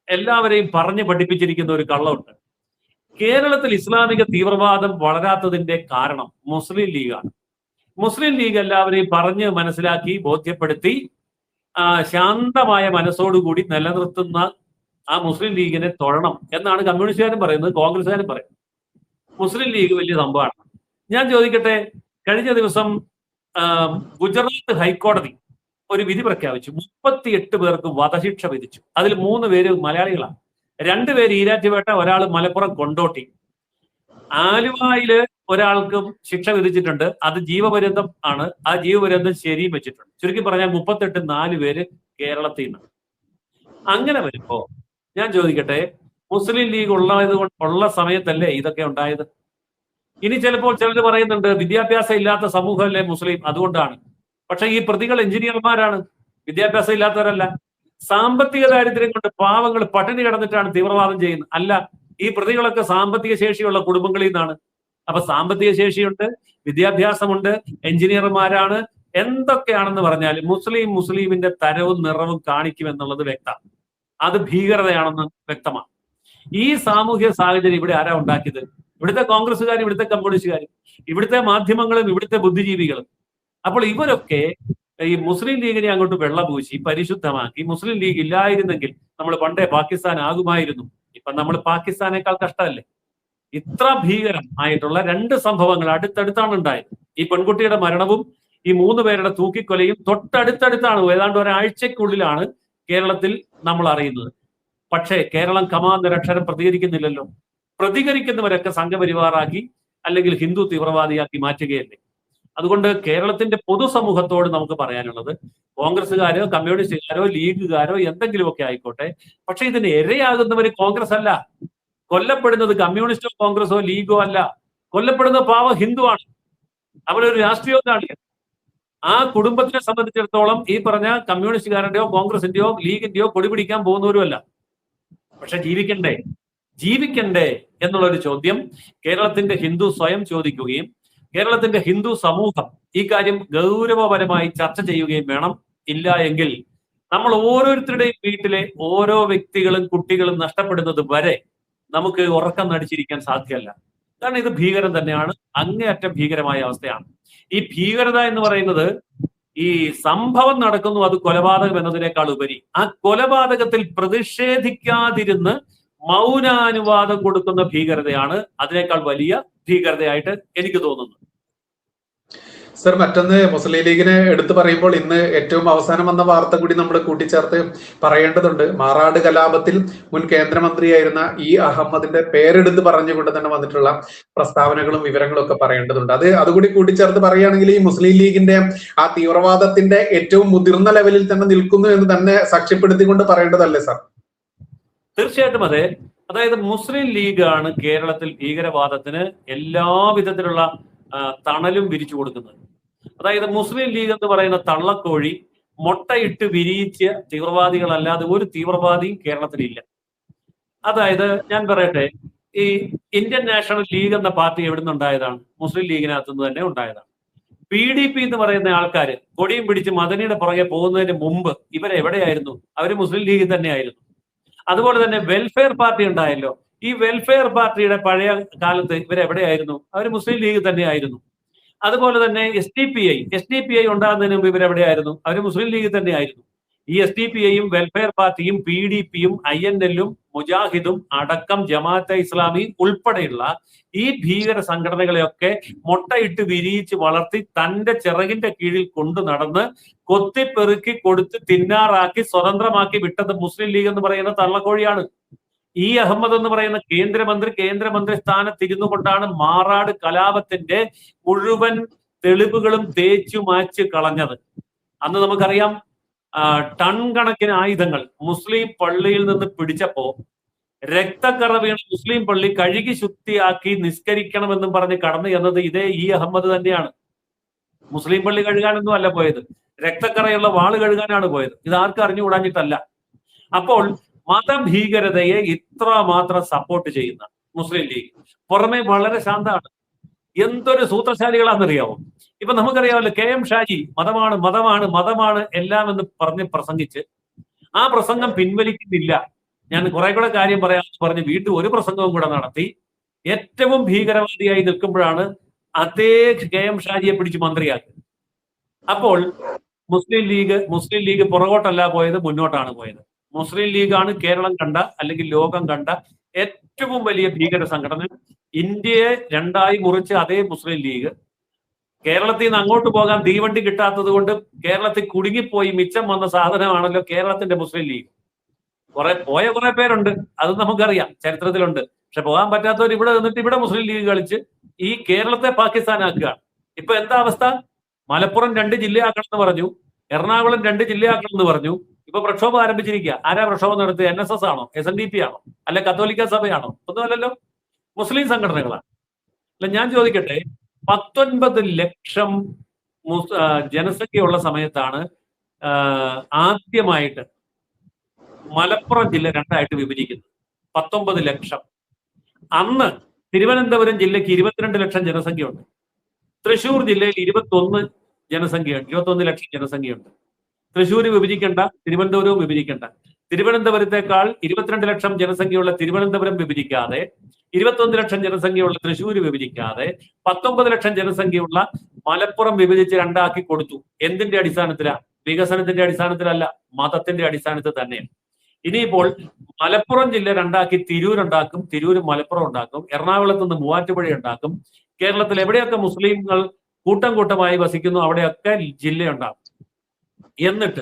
എല്ലാവരെയും പറഞ്ഞ് പഠിപ്പിച്ചിരിക്കുന്ന ഒരു കള്ളമുണ്ട്. കേരളത്തിൽ ഇസ്ലാമിക തീവ്രവാദം വളരാത്തതിന്റെ കാരണം മുസ്ലിം ലീഗാണ്. മുസ്ലിം ലീഗ് എല്ലാവരെയും പറഞ്ഞ് മനസ്സിലാക്കി ബോധ്യപ്പെടുത്തി ശാന്തമായ മനസ്സോടുകൂടി നിലനിർത്തുന്ന ആ മുസ്ലിം ലീഗിനെ തൊഴണം എന്നാണ് കമ്മ്യൂണിസ്റ്റുകാരും പറയുന്നത്, കോൺഗ്രസ്സുകാരും പറയുന്നത്. മുസ്ലിം ലീഗ് വലിയ സംഭവമാണ്. ഞാൻ ചോദിക്കട്ടെ, കഴിഞ്ഞ ദിവസം ഗുജറാത്ത് ഹൈക്കോടതി ഒരു വിധി പ്രഖ്യാപിച്ചു. 38 പേർക്ക് വധശിക്ഷ വിധിച്ചു. അതിൽ 3 പേര് മലയാളികളാണ്. 2 പേര് ഈരാറ്റുപേട്ട, ഒരാൾ മലപ്പുറം കൊണ്ടോട്ടി. ആലുവയില് ഒരാൾക്കും ശിക്ഷ വിധിച്ചിട്ടുണ്ട്. അത് ജീവപര്യന്തം ആണ്. ആ ജീവപര്യന്തം ശരിയും വെച്ചിട്ടുണ്ട്. ചുരുക്കി പറഞ്ഞാൽ 38, 4 പേര് കേരളത്തിൽ നിന്ന്. അങ്ങനെ വരുമ്പോ ഞാൻ ചോദിക്കട്ടെ, മുസ്ലിം ലീഗ് ഉള്ള സമയത്തല്ലേ ഇതൊക്കെ ഉണ്ടായത്? ഇനി ചിലപ്പോൾ ചിലർ പറയുന്നുണ്ട് വിദ്യാഭ്യാസം ഇല്ലാത്ത സമൂഹമല്ലേ മുസ്ലിം, അതുകൊണ്ടാണ്. പക്ഷെ ഈ പ്രതികൾ എഞ്ചിനീയർമാരാണ്, വിദ്യാഭ്യാസം ഇല്ലാത്തവരല്ല. സാമ്പത്തിക ദാരിദ്ര്യം കൊണ്ട് പാവങ്ങൾ പട്ടിണി കിടന്നിട്ടാണ് തീവ്രവാദം ചെയ്യുന്നത്. അല്ല, ഈ പ്രതികളൊക്കെ സാമ്പത്തിക ശേഷിയുള്ള കുടുംബങ്ങളിൽ നിന്നാണ്. അപ്പൊ സാമ്പത്തിക ശേഷിയുണ്ട്, വിദ്യാഭ്യാസമുണ്ട്, എഞ്ചിനീയർമാരാണ്. എന്തൊക്കെയാണെന്ന് പറഞ്ഞാൽ മുസ്ലിമിന്റെ തരവും നിറവും കാണിക്കുമെന്നുള്ളത് വ്യക്തമാണ്. അത് ഭീകരതയാണെന്ന് വ്യക്തമാണ്. ഈ സാമൂഹ്യ സാഹചര്യം ഇവിടെ ആരാ ഉണ്ടാക്കിയത്? ഇവിടുത്തെ കോൺഗ്രസ്സുകാരും, ഇവിടുത്തെ കമ്മ്യൂണിസ്റ്റുകാരും, ഇവിടുത്തെ മാധ്യമങ്ങളും, ഇവിടുത്തെ ബുദ്ധിജീവികളും. അപ്പോൾ ഇവരൊക്കെ ഈ മുസ്ലിം ലീഗിനെ അങ്ങോട്ട് വെള്ളപൂശി പരിശുദ്ധമാക്കി. മുസ്ലിം ലീഗ് ഇല്ലായിരുന്നെങ്കിൽ നമ്മൾ പണ്ടേ പാകിസ്ഥാൻ ആകുമായിരുന്നു. ഇപ്പൊ നമ്മൾ പാകിസ്ഥാനേക്കാൾ കഷ്ടമല്ലേ? ഇത്ര ഭീകരം ആയിട്ടുള്ള 2 സംഭവങ്ങൾ അടുത്തടുത്താണ് ഉണ്ടായത്. ഈ പെൺകുട്ടിയുടെ മരണവും ഈ 3 പേരുടെ തൂക്കിക്കൊലയും തൊട്ടടുത്തടുത്താണ്. ഏതാണ്ട് ഒരാഴ്ചക്കുള്ളിലാണ് കേരളത്തിൽ നമ്മൾ അറിയുന്നത്. പക്ഷേ കേരളം കമാന്നൊരക്ഷരം പ്രതികരിക്കുന്നില്ലല്ലോ. പ്രതികരിക്കുന്നവരൊക്കെ സംഘപരിവാറാക്കി അല്ലെങ്കിൽ ഹിന്ദു തീവ്രവാദിയാക്കി മാറ്റുകയല്ലേ. അതുകൊണ്ട് കേരളത്തിന്റെ പൊതുസമൂഹത്തോട് നമുക്ക് പറയാനുള്ളത്, കോൺഗ്രസ്സുകാരോ കമ്മ്യൂണിസ്റ്റുകാരോ ലീഗുകാരോ എന്തെങ്കിലുമൊക്കെ ആയിക്കോട്ടെ, പക്ഷെ ഇതിന് ഇരയാകുന്നവർ കോൺഗ്രസ് അല്ല. കൊല്ലപ്പെടുന്നത് കമ്മ്യൂണിസ്റ്റോ കോൺഗ്രസോ ലീഗോ അല്ല. കൊല്ലപ്പെടുന്ന പാവ ഹിന്ദുവാണ്. അവനൊരു രാഷ്ട്രീയക്കാരിയാണ്. ആ കുടുംബത്തിനെ സംബന്ധിച്ചിടത്തോളം ഈ പറഞ്ഞ കമ്മ്യൂണിസ്റ്റുകാരന്റെയോ കോൺഗ്രസിന്റെയോ ലീഗിന്റെയോ കൊടി പിടിക്കാൻ പോകുന്നവരുമല്ല. പക്ഷെ ജീവിക്കണ്ടേ എന്നുള്ളൊരു ചോദ്യം കേരളത്തിന്റെ ഹിന്ദു സ്വയം ചോദിക്കുകയും കേരളത്തിന്റെ ഹിന്ദു സമൂഹം ഈ കാര്യം ഗൗരവപരമായി ചർച്ച ചെയ്യുകയും വേണം. ഇല്ല എങ്കിൽ നമ്മൾ ഓരോരുത്തരുടെയും വീട്ടിലെ ഓരോ വ്യക്തികളും കുട്ടികളും നഷ്ടപ്പെടുന്നത് വരെ നമുക്ക് ഉറക്കം നടിച്ചിരിക്കാൻ സാധ്യമല്ല. കാരണം ഇത് ഭീകരം തന്നെയാണ്, അങ്ങേയറ്റം ഭീകരമായ അവസ്ഥയാണ്. ഈ ഭീകരത എന്ന് പറയുന്നത് ഈ സംഭവം നടക്കുന്നു, അത് കൊലപാതകം എന്നതിനേക്കാൾ ഉപരി ആ കൊലപാതകത്തിൽ പ്രതിഷേധിക്കാതിരുന്ന് മൗനാനുവാദം കൊടുക്കുന്ന ഭീകരതയാണ് അതിനേക്കാൾ വലിയ ഭീകരതയായിട്ട് എനിക്ക് തോന്നുന്നത്. സർ, മറ്റൊന്ന് മുസ്ലിം ലീഗിനെ എടുത്തു പറയുമ്പോൾ ഇന്ന് ഏറ്റവും അവസാനം വന്ന വാർത്ത കൂടി നമ്മൾ കൂട്ടിച്ചേർത്ത് പറയേണ്ടതുണ്ട്. മാറാട് കലാപത്തിൽ മുൻ കേന്ദ്രമന്ത്രിയായിരുന്ന അഹമ്മദിന്റെ പേരെടുത്ത് പറഞ്ഞുകൊണ്ട് തന്നെ വന്നിട്ടുള്ള പ്രസ്താവനകളും വിവരങ്ങളും ഒക്കെ പറയേണ്ടതുണ്ട്. അതുകൂടി കൂട്ടിച്ചേർത്ത് പറയുകയാണെങ്കിൽ ഈ മുസ്ലിം ലീഗിന്റെ ആ തീവ്രവാദത്തിന്റെ ഏറ്റവും മുതിർന്ന ലെവലിൽ തന്നെ നിൽക്കുന്നു എന്ന് തന്നെ സാക്ഷ്യപ്പെടുത്തിക്കൊണ്ട് പറയേണ്ടതല്ലേ സാർ? തീർച്ചയായിട്ടും അതെ. അതായത് മുസ്ലിം ലീഗാണ് കേരളത്തിൽ ഭീകരവാദത്തിന് എല്ലാവിധത്തിലുള്ള തണലും വിരിച്ചു കൊടുക്കുന്നത്. അതായത് മുസ്ലിം ലീഗ് എന്ന് പറയുന്ന തള്ളക്കോഴി മുട്ടയിട്ട് വിരിയിച്ച തീവ്രവാദികളല്ലാതെ ഒരു തീവ്രവാദിയും കേരളത്തിലില്ല. അതായത് ഞാൻ പറയട്ടെ, ഈ ഇന്ത്യൻ നാഷണൽ ലീഗ് എന്ന പാർട്ടി എവിടെ നിന്നുണ്ടായതാണ്? മുസ്ലിം ലീഗിനകത്തുനിന്ന് തന്നെ ഉണ്ടായതാണ്. PDP എന്ന് പറയുന്ന ആൾക്കാര് കൊടിയും പിടിച്ച് മദനിയുടെ പുറകെ പോകുന്നതിന് മുമ്പ് ഇവരെവിടെയായിരുന്നു? അവര് മുസ്ലിം ലീഗ് തന്നെയായിരുന്നു. അതുപോലെ തന്നെ വെൽഫെയർ പാർട്ടി ഉണ്ടായല്ലോ. ഈ വെൽഫെയർ പാർട്ടിയുടെ പഴയ കാലത്ത് ഇവരെവിടെയായിരുന്നു? അവർ മുസ്ലിം ലീഗ് തന്നെയായിരുന്നു. അതുപോലെ തന്നെ SDPI ഉണ്ടാകുന്നതിന് മുമ്പ് ഇവരെവിടെയായിരുന്നു? അവർ മുസ്ലിം ലീഗ് തന്നെയായിരുന്നു. ഈ SDPIയും വെൽഫെയർ പാർട്ടിയും PDPയും INLും മുജാഹിദും അടക്കം ജമാഅത്തെ ഇസ്ലാമി ഉൾപ്പെടെയുള്ള ഈ ഭീകര സംഘടനകളെയൊക്കെ മുട്ടയിട്ട് വിരിയിച്ച് വളർത്തി തന്റെ ചിറകിന്റെ കീഴിൽ കൊണ്ടു നടന്ന് കൊത്തിപ്പെറുക്കി കൊടുത്ത് തിന്നാറാക്കി സ്വതന്ത്രമാക്കി വിട്ടത് മുസ്ലിം ലീഗ് എന്ന് പറയുന്ന തള്ളക്കോഴിയാണ്. ഈ അഹമ്മദ് എന്ന് പറയുന്ന കേന്ദ്രമന്ത്രി സ്ഥാനത്തിരുന്നു കൊണ്ടാണ് മാറാട് കലാപത്തിന്റെ മുഴുവൻ തെളിവുകളും തേച്ചു മാച്ച് കളഞ്ഞത്. അന്ന് നമുക്കറിയാം, ടൺ കണക്കിന് ആയുധങ്ങൾ മുസ്ലിം പള്ളിയിൽ നിന്ന് പിടിച്ചപ്പോ രക്തക്കറ വീണ മുസ്ലിം പള്ളി കഴുകി ശുദ്ധിയാക്കി നിസ്കരിക്കണമെന്നും പറഞ്ഞ് കടന്നു എന്നത് ഇതേ ഈ അഹമ്മദ് തന്നെയാണ്. മുസ്ലിം പള്ളി കഴുകാനൊന്നും അല്ല പോയത്, രക്തക്കറയുള്ള വാള് കഴുകാനാണ് പോയത്. ഇത് ആർക്കും അറിഞ്ഞുകൂടാഞ്ഞിട്ടല്ല. അപ്പോൾ മതഭീകരതയെ ഇത്രമാത്രം സപ്പോർട്ട് ചെയ്യുന്ന മുസ്ലിം ലീഗ് പുറമെ വളരെ ശാന്തമാണ്. എന്തൊരു സൂത്രശാലികളാണെന്നറിയാവോ? ഇപ്പൊ നമുക്കറിയാമല്ലോ, KM ഷാജി മതമാണ് എല്ലാം എന്ന് പറഞ്ഞ് പ്രസംഗിച്ച് ആ പ്രസംഗം പിൻവലിക്കുന്നില്ല. ഞാൻ കുറെ കൂടെ കാര്യം പറയാമെന്ന് പറഞ്ഞ് വീണ്ടും ഒരു പ്രസംഗവും കൂടെ നടത്തി ഏറ്റവും ഭീകരവാദിയായി നിൽക്കുമ്പോഴാണ് അതേ KM ഷാജിയെ പിടിച്ച് മന്ത്രിയാക്കി. അപ്പോൾ മുസ്ലിം ലീഗ് പുറകോട്ടല്ല പോയത്, മുന്നോട്ടാണ് പോയത്. മുസ്ലിം ലീഗാണ് കേരളം കണ്ട അല്ലെങ്കിൽ ലോകം കണ്ട ഏറ്റവും വലിയ ഭീകര സംഘടന. ഇന്ത്യയെ രണ്ടായി മുറിച്ച് അതേ മുസ്ലിം ലീഗ് കേരളത്തിൽ നിന്ന് അങ്ങോട്ട് പോകാൻ തീവണ്ടി കിട്ടാത്തത് കൊണ്ട് കേരളത്തിൽ കുടുങ്ങിപ്പോയി മിച്ചം വന്ന സാധനമാണല്ലോ കേരളത്തിന്റെ മുസ്ലിം ലീഗ്. കുറെ പേരുണ്ട്, അത് നമുക്കറിയാം, ചരിത്രത്തിലുണ്ട്. പക്ഷെ പോകാൻ പറ്റാത്തവർ ഇവിടെ നിന്നിട്ട് ഇവിടെ മുസ്ലിം ലീഗ് കളിച്ച് ഈ കേരളത്തെ പാകിസ്ഥാനാക്കുകയാണ്. ഇപ്പൊ എന്താ അവസ്ഥ? മലപ്പുറം 2 ജില്ലയാക്കണമെന്ന് പറഞ്ഞു, എറണാകുളം 2 ജില്ലയാക്കണമെന്ന് പറഞ്ഞു. ഇപ്പൊ പ്രക്ഷോഭം ആരംഭിച്ചിരിക്കുക. ആരാ പ്രക്ഷോഭം നടത്തിയത്? NSS ആണോ? SNDP ആണോ? അല്ലെ കത്തോലിക്ക സഭയാണോ? ഒന്നുമല്ലല്ലോ, മുസ്ലിം സംഘടനകളാണ്. അല്ല, ഞാൻ ചോദിക്കട്ടെ, 19 ലക്ഷം ജനസംഖ്യയുള്ള സമയത്താണ് ആദ്യമായിട്ട് മലപ്പുറം ജില്ല 2ആയിട്ട് വിഭജിക്കുന്നത്. 19 ലക്ഷം. അന്ന് തിരുവനന്തപുരം ജില്ലയ്ക്ക് 22 ലക്ഷം ജനസംഖ്യയുണ്ട്. തൃശ്ശൂർ ജില്ലയിൽ 21 ലക്ഷം ജനസംഖ്യയുണ്ട്. തൃശ്ശൂർ വിഭജിക്കണ്ട, തിരുവനന്തപുരവും വിഭജിക്കണ്ട. തിരുവനന്തപുരത്തെക്കാൾ 22 ലക്ഷം ജനസംഖ്യയുള്ള തിരുവനന്തപുരം വിഭജിക്കാതെ, 21 ലക്ഷം ജനസംഖ്യയുള്ള തൃശ്ശൂർ വിഭജിക്കാതെ 19 ലക്ഷം ജനസംഖ്യയുള്ള മലപ്പുറം വിഭജിച്ച് 2ആക്കി കൊടുത്തു. എന്തിന്റെ അടിസ്ഥാനത്തിലാണ്? വികസനത്തിന്റെ അടിസ്ഥാനത്തിലല്ല, മതത്തിന്റെ അടിസ്ഥാനത്തിൽ തന്നെയാണ്. ഇനിയിപ്പോൾ മലപ്പുറം ജില്ല 2ആക്കി തിരൂരുണ്ടാക്കും, തിരൂര് മലപ്പുറം ഉണ്ടാക്കും, എറണാകുളത്ത് നിന്ന് മൂവാറ്റുപുഴ ഉണ്ടാക്കും. കേരളത്തിൽ എവിടെയൊക്കെ മുസ്ലിങ്ങൾ കൂട്ടമായി വസിക്കുന്നു അവിടെയൊക്കെ ജില്ലയുണ്ടാകും. എന്നിട്ട്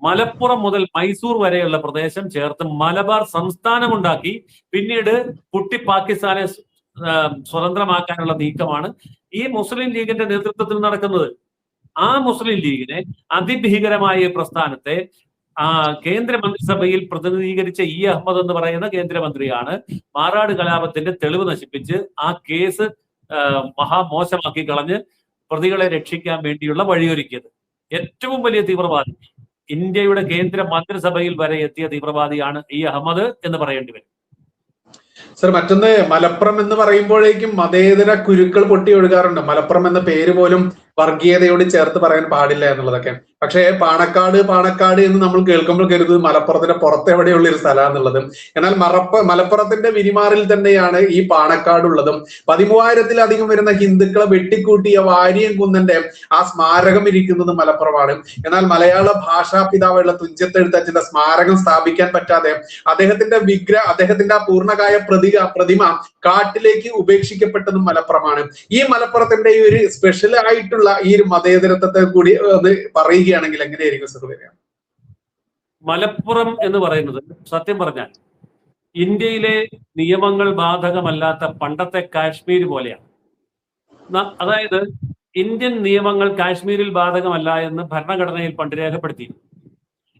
മലപ്പുറം മുതൽ മൈസൂർ വരെയുള്ള പ്രദേശം ചേർത്ത് മലബാർ സംസ്ഥാനമുണ്ടാക്കി പിന്നീട് കുട്ടി പാകിസ്ഥാനെ സ്വതന്ത്രമാക്കാനുള്ള നീക്കമാണ് ഈ മുസ്ലിം ലീഗിന്റെ നേതൃത്വത്തിൽ നടക്കുന്നത്. ആ മുസ്ലിം ലീഗിനെ, അതിഭീകരമായ പ്രസ്ഥാനത്തെ കേന്ദ്രമന്ത്രിസഭയിൽ പ്രതിനിധീകരിച്ച ഈ അഹമ്മദ് എന്ന് പറയുന്ന കേന്ദ്രമന്ത്രിയാണ് മാറാട് കലാപത്തിന്റെ തെളിവ് നശിപ്പിച്ച് ആ കേസ് മഹാമോശമാക്കി കളഞ്ഞ് പ്രതികളെ രക്ഷിക്കാൻ വേണ്ടിയുള്ള വഴിയൊരുക്കിയത്. ഏറ്റവും വലിയ തീവ്രവാദി, ഇന്ത്യയുടെ കേന്ദ്ര മന്ത്രിസഭയിൽ വരെ എത്തിയ തീവ്രവാദിയാണ് ഈ അഹമ്മദ് എന്ന് പറയേണ്ടി വരും. സർ, മറ്റൊന്ന്, മലപ്പുറം എന്ന് പറയുമ്പോഴേക്കും മതേതര കുരുക്കൾ പൊട്ടി ഒഴുകാറുണ്ട്. മലപ്പുറം എന്ന പേര് പോലും വർഗീയതയോട് ചേർത്ത് പറയാൻ പാടില്ല എന്നുള്ളതൊക്കെ. പക്ഷേ പാണക്കാട് എന്ന് നമ്മൾ കേൾക്കുമ്പോൾ കരുതുന്നത് മലപ്പുറത്തിന്റെ പുറത്തെവിടെയുള്ള ഒരു സ്ഥലമാണെന്നുള്ളത്. എന്നാൽ മലപ്പുറത്തിന്റെ വിരിമാറിൽ തന്നെയാണ് ഈ പാണക്കാട് ഉള്ളതും. 13,000-ലധികം വരുന്ന ഹിന്ദുക്കളെ വെട്ടിക്കൂട്ടിയ വാരിയം കുന്നന്റെ ആ സ്മാരകം ഇരിക്കുന്നതും മലപ്പുറമാണ്. എന്നാൽ മലയാള ഭാഷാ പിതാവുള്ള തുഞ്ചത്തെഴുത്തച്ഛന്റെ സ്മാരകം സ്ഥാപിക്കാൻ പറ്റാതെ അദ്ദേഹത്തിന്റെ ആ പൂർണ്ണകായ പ്രതിമ കാട്ടിലേക്ക് ഉപേക്ഷിക്കപ്പെട്ടതും മലപ്പുറമാണ്. ഈ മലപ്പുറത്തിന്റെ ഈ ഒരു സ്പെഷ്യൽ ആയിട്ടുള്ള ഈ ഒരു മതേതരത്വത്തെ കൂടി ഒന്ന് പറയുകയാണെങ്കിൽ എങ്ങനെയായിരിക്കും സർ വരിക? മലപ്പുറം എന്ന് പറയുന്നത് സത്യം പറഞ്ഞാൽ ഇന്ത്യയിലെ നിയമങ്ങൾ ബാധകമല്ലാത്ത പണ്ടത്തെ കാശ്മീർ പോലെയാണ്. അതായത് ഇന്ത്യൻ നിയമങ്ങൾ കാശ്മീരിൽ ബാധകമല്ല എന്ന് ഭരണഘടനയിൽ പണ്ട് രേഖപ്പെടുത്തി.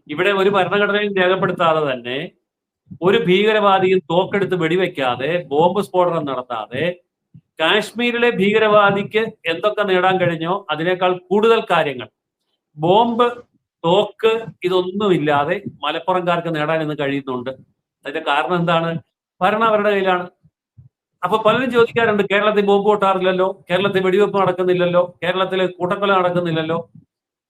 ഇവിടെ ഒരു ഭരണഘടനയും രേഖപ്പെടുത്താതെ തന്നെ ഒരു ഭീകരവാദിയും തോക്കെടുത്ത് വെടിവെക്കാതെ, ബോംബ് സ്ഫോടനം നടത്താതെ കാശ്മീരിലെ ഭീകരവാദിക്ക് എന്തൊക്കെ നേടാൻ കഴിഞ്ഞോ അതിനേക്കാൾ കൂടുതൽ കാര്യങ്ങൾ, ബോംബ്, തോക്ക്, ഇതൊന്നുമില്ലാതെ മലപ്പുറംകാർക്ക് നേടാൻ ഇന്ന് കഴിയുന്നുണ്ട്. അതിന്റെ കാരണം എന്താണ്? ഭരണം അവരുടെ കയ്യിലാണ്. അപ്പൊ പലരും ചോദിക്കാറുണ്ട്, കേരളത്തിൽ ബോംബ് പൊട്ടാറില്ലല്ലോ, കേരളത്തിൽ വെടിവെപ്പ് നടക്കുന്നില്ലല്ലോ, കേരളത്തിൽ കൂട്ടക്കൊല നടക്കുന്നില്ലല്ലോ.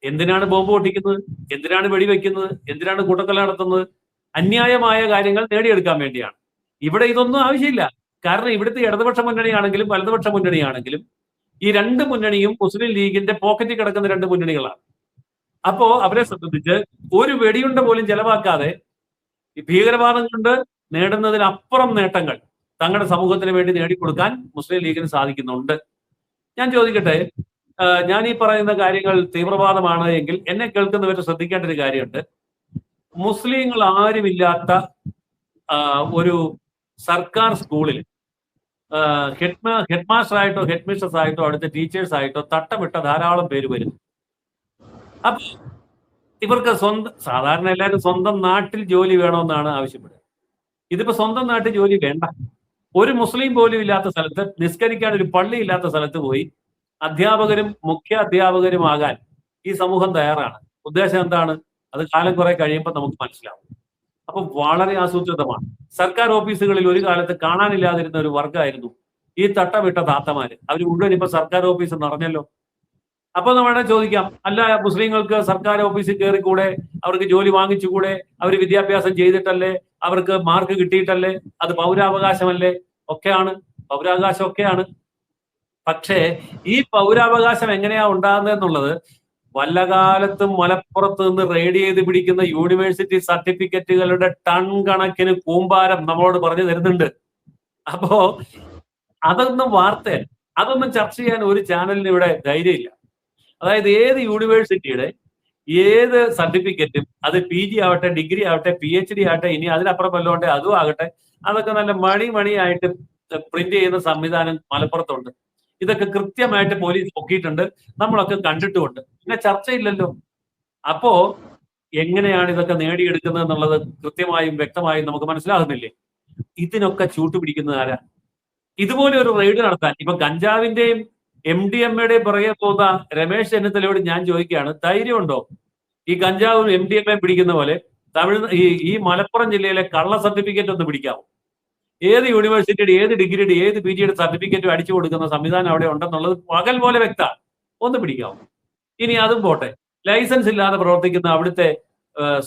എന്തിനാണ് ബോംബ് പൊട്ടിക്കുന്നത്? എന്തിനാണ് വെടിവെക്കുന്നത്? എന്തിനാണ് കൂട്ടക്കൊല നടത്തുന്നത്? അന്യായമായ കാര്യങ്ങൾ നേടിയെടുക്കാൻ വേണ്ടിയാണ്. ഇവിടെ ഇതൊന്നും ആവശ്യമില്ല. കാരണം ഇവിടുത്തെ ഇടതുപക്ഷ മുന്നണിയാണെങ്കിലും വലതുപക്ഷ മുന്നണിയാണെങ്കിലും ഈ 2 മുന്നണിയും മുസ്ലിം ലീഗിന്റെ പോക്കറ്റിൽ കിടക്കുന്ന 2 മുന്നണികളാണ്. അപ്പോ അവരെ സംബന്ധിച്ച് ഒരു വെടിയുണ്ട പോലും ചെലവാക്കാതെ ഈ ഭീകരവാദം കൊണ്ട് നേടുന്നതിനപ്പുറം നേട്ടങ്ങൾ തങ്ങളുടെ സമൂഹത്തിന് വേണ്ടി നേടിക്കൊടുക്കാൻ മുസ്ലിം ലീഗിന് സാധിക്കുന്നുണ്ട്. ഞാൻ ചോദിക്കട്ടെ, ഞാൻ ഈ പറയുന്ന കാര്യങ്ങൾ തീവ്രവാദമാണ് എങ്കിൽ എന്നെ കേൾക്കുന്നവർ ശ്രദ്ധിക്കേണ്ട ഒരു കാര്യമുണ്ട്. മുസ്ലിങ്ങൾ ആരുമില്ലാത്ത ഒരു സർക്കാർ സ്കൂളിൽ ഹെഡ് മാസ്റ്റർ ആയിട്ടോ ഹെഡ് മിസ്ട്രസ് ആയിട്ടോ അടുത്ത ടീച്ചേഴ്സ് ആയിട്ടോ തട്ടമിട്ട ധാരാളം പേര് വരും. അപ്പൊ ഇവർക്ക് സാധാരണ എല്ലാവരും സ്വന്തം നാട്ടിൽ ജോലി വേണമെന്നാണ് ആവശ്യപ്പെടുക. ഇതിപ്പോ സ്വന്തം നാട്ടിൽ ജോലി വേണ്ട. ഒരു മുസ്ലിം പോലും ഇല്ലാത്ത സ്ഥലത്ത്, നിസ്കരിക്കാൻ ഒരു പള്ളി ഇല്ലാത്ത സ്ഥലത്ത് പോയി അധ്യാപകരും മുഖ്യ അധ്യാപകരുമാകാൻ ഈ സമൂഹം തയ്യാറാണ്. ഉദ്ദേശം എന്താണ്? അത് കാലം കുറെ കഴിയുമ്പോൾ നമുക്ക് മനസ്സിലാവും. അപ്പൊ വളരെ ആസൂത്രിതമാണ്. സർക്കാർ ഓഫീസുകളിൽ ഒരു കാലത്ത് കാണാനില്ലാതിരുന്ന ഒരു വർഗമായിരുന്നു ഈ തട്ടമിട്ട താത്തമാര്. അവർ മുഴുവൻ ഇപ്പൊ സർക്കാർ ഓഫീസ് നിറഞ്ഞല്ലോ. അപ്പൊ നമ്മുടെ ചോദിക്കാം, അല്ല മുസ്ലിങ്ങൾക്ക് സർക്കാർ ഓഫീസിൽ കയറിക്കൂടെ? അവർക്ക് ജോലി വാങ്ങിച്ചുകൂടെ? അവർ വിദ്യാഭ്യാസം ചെയ്തിട്ടല്ലേ? അവർക്ക് മാർക്ക് കിട്ടിയിട്ടല്ലേ? അത് പൗരാവകാശമല്ലേ? ഒക്കെയാണ്, പൗരാവകാശം ഒക്കെയാണ്. പക്ഷേ ഈ പൗരാവകാശം എങ്ങനെയാ ഉണ്ടാകുന്നതെന്നുള്ളത് വല്ല കാലത്തും മലപ്പുറത്ത് നിന്ന് റെയ്ഡ് ചെയ്ത് പിടിക്കുന്ന യൂണിവേഴ്സിറ്റി സർട്ടിഫിക്കറ്റുകളുടെ ടൺ കണക്കിന് കൂമ്പാരം നമ്മളോട് പറഞ്ഞു തരുന്നുണ്ട്. അപ്പോ അതൊന്നും വാർത്തയല്ല, അതൊന്നും ചർച്ച ചെയ്യാൻ ഒരു ചാനലിന് ഇവിടെ ധൈര്യമില്ല. അതായത് ഏത് യൂണിവേഴ്സിറ്റിയുടെ ഏത് സർട്ടിഫിക്കറ്റും, അത് PG ആവട്ടെ, ഡിഗ്രി ആവട്ടെ, PhD ആവട്ടെ, ഇനി അതിനപ്പുറം വല്ലതുകൊണ്ട് അതും ആകട്ടെ, അതൊക്കെ നല്ല മണിയായിട്ട് പ്രിന്റ് ചെയ്യുന്ന സംവിധാനം മലപ്പുറത്തുണ്ട്. ഇതൊക്കെ കൃത്യമായിട്ട് പോലീസ് പൊക്കിയിട്ടുണ്ട്, നമ്മളൊക്കെ കണ്ടിട്ടുമുണ്ട്. പിന്നെ ചർച്ചയില്ലല്ലോ. അപ്പോ എങ്ങനെയാണ് ഇതൊക്കെ നേടിയെടുക്കുന്നത് എന്നുള്ളത് കൃത്യമായും വ്യക്തമായും നമുക്ക് മനസ്സിലാകുന്നില്ലേ? ഇതിനൊക്കെ ചൂട്ടുപിടിക്കുന്നത് ആരാ? ഇതുപോലെ ഒരു റെയ്ഡ് നടത്താൻ ഇപ്പൊ ഗഞ്ചാവിന്റെയും MDMA പുറകെ പോകുന്ന രമേശ് ചെന്നിത്തലയോട് ഞാൻ ചോദിക്കുകയാണ്, ധൈര്യമുണ്ടോ ഈ ഗഞ്ചാവും MDMA പിടിക്കുന്ന പോലെ ഈ മലപ്പുറം ജില്ലയിലെ കള്ള സർട്ടിഫിക്കറ്റ് ഒന്ന് പിടിക്കാമോ? ഏത് യൂണിവേഴ്സിറ്റിയുടെ, ഏത് ഡിഗ്രിയുടെ, ഏത് PGയുടെ സർട്ടിഫിക്കറ്റും അടിച്ചു കൊടുക്കുന്ന സംവിധാനം അവിടെ ഉണ്ടെന്നുള്ളത് പകൽ പോലെ വ്യക്തമാണ്. ഒന്ന് പിടിക്കാമോ? ഇനി അതും പോട്ടെ, ലൈസൻസ് ഇല്ലാതെ പ്രവർത്തിക്കുന്ന അവിടുത്തെ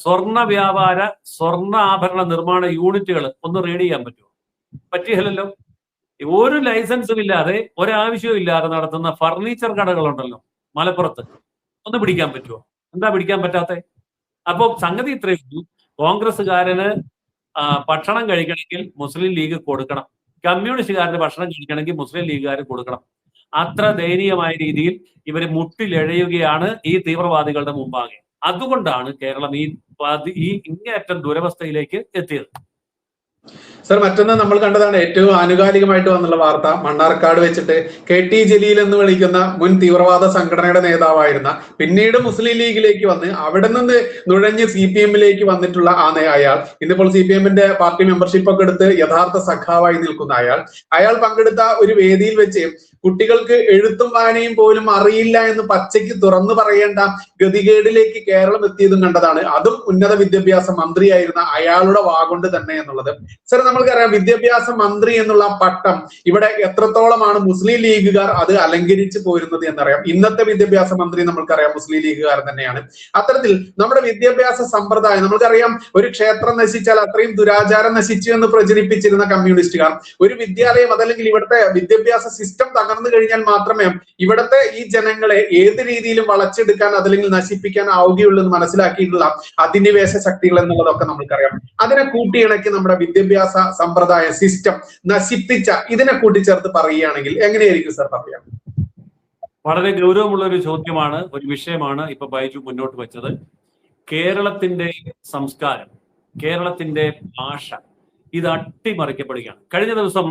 സ്വർണ്ണ വ്യാപാര, സ്വർണ്ണ ആഭരണ നിർമ്മാണ യൂണിറ്റുകൾ ഒന്ന് റെയ്ഡ് ചെയ്യാൻ പറ്റുമോ? പറ്റിയല്ലോ. ഒരു ലൈസൻസും ഇല്ലാതെ, ഒരാവശ്യവും ഇല്ലാതെ നടത്തുന്ന ഫർണിച്ചർ കടകളുണ്ടല്ലോ മലപ്പുറത്ത്, ഒന്ന് പിടിക്കാൻ പറ്റുമോ? എന്താ പിടിക്കാൻ പറ്റാത്ത? അപ്പൊ സംഗതി ഇത്രയും, കോൺഗ്രസ്സുകാരന് ഭക്ഷണം കഴിക്കണമെങ്കിൽ മുസ്ലിം ലീഗ് കൊടുക്കണം, കമ്മ്യൂണിസ്റ്റുകാരന് ഭക്ഷണം കഴിക്കണമെങ്കിൽ മുസ്ലിം ലീഗുകാർ കൊടുക്കണം. അത്ര ദയനീയമായ രീതിയിൽ ഇവർ മുട്ടിലെഴയുകയാണ് ഈ തീവ്രവാദികളുടെ മുമ്പാകെ. അതുകൊണ്ടാണ് കേരളം ഈ ഇങ്ങേയറ്റം ദുരവസ്ഥയിലേക്ക് എത്തിയത്. സർ, മറ്റൊന്ന് നമ്മൾ കണ്ടതാണ് ഏറ്റവും ആനുകാലികമായിട്ട് വന്നുള്ള വാർത്ത. മണ്ണാർക്കാട് വെച്ചിട്ട് KT ജലീൽ എന്ന് വിളിക്കുന്ന മുൻ തീവ്രവാദ സംഘടനയുടെ നേതാവായിരുന്ന, പിന്നീട് മുസ്ലിം ലീഗിലേക്ക് വന്ന് അവിടെ നിന്ന് നുഴഞ്ഞ് CPM-ലേക്ക് വന്നിട്ടുള്ള അയാൾ, ഇന്നിപ്പോൾ CPM-ന്റെ പാർട്ടി മെമ്പർഷിപ്പ് ഒക്കെ എടുത്ത് യഥാർത്ഥ സഖാവായി നിൽക്കുന്ന അയാൾ പങ്കെടുത്ത ഒരു വേദിയിൽ വെച്ച് കുട്ടികൾക്ക് എഴുത്തും വായനയും പോലും അറിയില്ല എന്ന് പച്ചയ്ക്ക് തുറന്നു പറയേണ്ട ഗതികേടിലേക്ക് കേരളം എത്തിയതും കണ്ടതാണ്. അതും ഉന്നത വിദ്യാഭ്യാസ മന്ത്രിയായിരുന്ന അയാളുടെ വാഗൊണ്ട് തന്നെ എന്നുള്ളത്. സർ, നമ്മൾക്കറിയാം വിദ്യാഭ്യാസ മന്ത്രി എന്നുള്ള പട്ടം ഇവിടെ എത്രത്തോളമാണ് മുസ്ലിം ലീഗുകാർ അത് അലങ്കരിച്ചു പോരുന്നത് എന്നറിയാം. ഇന്നത്തെ വിദ്യാഭ്യാസ മന്ത്രി നമ്മൾക്കറിയാം മുസ്ലിം ലീഗുകാരൻ തന്നെയാണ്. അത്തരത്തിൽ നമ്മുടെ വിദ്യാഭ്യാസ സമ്പ്രദായം നമ്മൾക്കറിയാം, ഒരു ക്ഷേത്രം നശിച്ചാൽ അത്രയും ദുരാചാരം നശിച്ചു എന്ന് പ്രചരിപ്പിച്ചിരുന്ന കമ്മ്യൂണിസ്റ്റുകാർ, ഒരു വിദ്യാലയം അതല്ലെങ്കിൽ ഇവിടുത്തെ വിദ്യാഭ്യാസ സിസ്റ്റം തകർന്നു കഴിഞ്ഞാൽ മാത്രമേ ഇവിടുത്തെ ഈ ജനങ്ങളെ ഏത് രീതിയിലും വളച്ചെടുക്കാൻ അതല്ലെങ്കിൽ നശിപ്പിക്കാൻ ആവുകയുള്ളൂ എന്ന് മനസ്സിലാക്കിയിട്ടുള്ള അധിനിവേശ ശക്തികൾ എന്നുള്ളതൊക്കെ നമ്മൾക്കറിയാം. അതിനെ കൂട്ടിയിണക്കി നമ്മുടെ വിദ്യാഭ്യാസ സമ്പ്രദായ സിസ്റ്റം നശിപ്പിച്ച ഇതിനെ കൂട്ടിച്ചേർത്ത് പറയുകയാണെങ്കിൽ എങ്ങനെയായിരിക്കും സർ പറയാം? വളരെ ഗൗരവമുള്ള ഒരു ചോദ്യമാണ്, ഒരു വിഷയമാണ് ഇപ്പൊ ബൈജു മുന്നോട്ട് വെച്ചത്. കേരളത്തിന്റെ സംസ്കാരം, കേരളത്തിന്റെ ഭാഷ ഇത് അട്ടിമറിക്കപ്പെടുകയാണ്. കഴിഞ്ഞ ദിവസം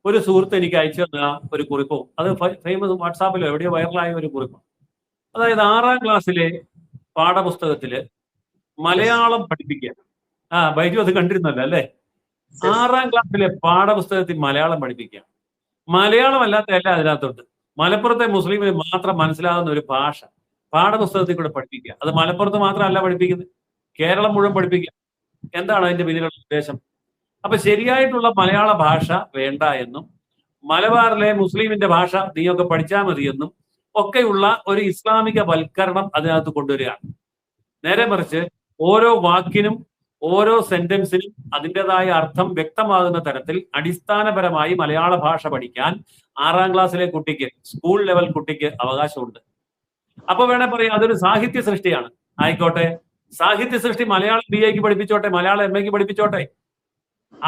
ഒരു സുഹൃത്ത് എനിക്ക് അയച്ചു തന്ന ഒരു കുറിപ്പോ, അത് ഫേമസ് വാട്സാപ്പിലോ എവിടെയോ വൈറലായ ഒരു കുറിപ്പോ. അതായത് 6ാം ക്ലാസ്സിലെ പാഠപുസ്തകത്തില് മലയാളം പഠിപ്പിക്കുക. ബൈജു അത് കണ്ടിരുന്നല്ലോ അല്ലെ? 6ാം ക്ലാസ്സിലെ പാഠപുസ്തകത്തിൽ മലയാളം പഠിപ്പിക്കുക. മലയാളം അല്ലാത്തല്ല അതിനകത്തുണ്ട്. മലപ്പുറത്തെ മുസ്ലിമിന് മാത്രം മനസ്സിലാകുന്ന ഒരു ഭാഷ പാഠപുസ്തകത്തിൽ കൂടെ പഠിപ്പിക്കുക. അത് മലപ്പുറത്ത് മാത്രമല്ല പഠിപ്പിക്കുന്നത്, കേരളം മുഴുവൻ പഠിപ്പിക്കുക. എന്താണ് അതിന്റെ പിന്നിലുള്ള ഉദ്ദേശം? അപ്പൊ ശരിയായിട്ടുള്ള മലയാള ഭാഷ വേണ്ട എന്നും, മലബാറിലെ മുസ്ലിമിന്റെ ഭാഷ നീയൊക്കെ പഠിച്ചാൽ മതിയെന്നും ഒക്കെയുള്ള ഒരു ഇസ്ലാമിക വൽക്കരണം അതിനകത്ത് കൊണ്ടുവരികയാണ്. നേരെ മറിച്ച് ഓരോ വാക്കിനും ഓരോ സെന്റൻസിനും അതിൻ്റെതായ അർത്ഥം വ്യക്തമാകുന്ന തരത്തിൽ അടിസ്ഥാനപരമായി മലയാള ഭാഷ പഠിക്കാൻ 6ാം ക്ലാസ്സിലെ കുട്ടിക്ക്, സ്കൂൾ ലെവൽ കുട്ടിക്ക് അവകാശമുണ്ട്. അപ്പൊ വേണേ പറയാം അതൊരു സാഹിത്യ സൃഷ്ടിയാണ്. ആയിക്കോട്ടെ, സാഹിത്യ സൃഷ്ടി മലയാളം BA പഠിപ്പിച്ചോട്ടെ, മലയാളം MA പഠിപ്പിച്ചോട്ടെ,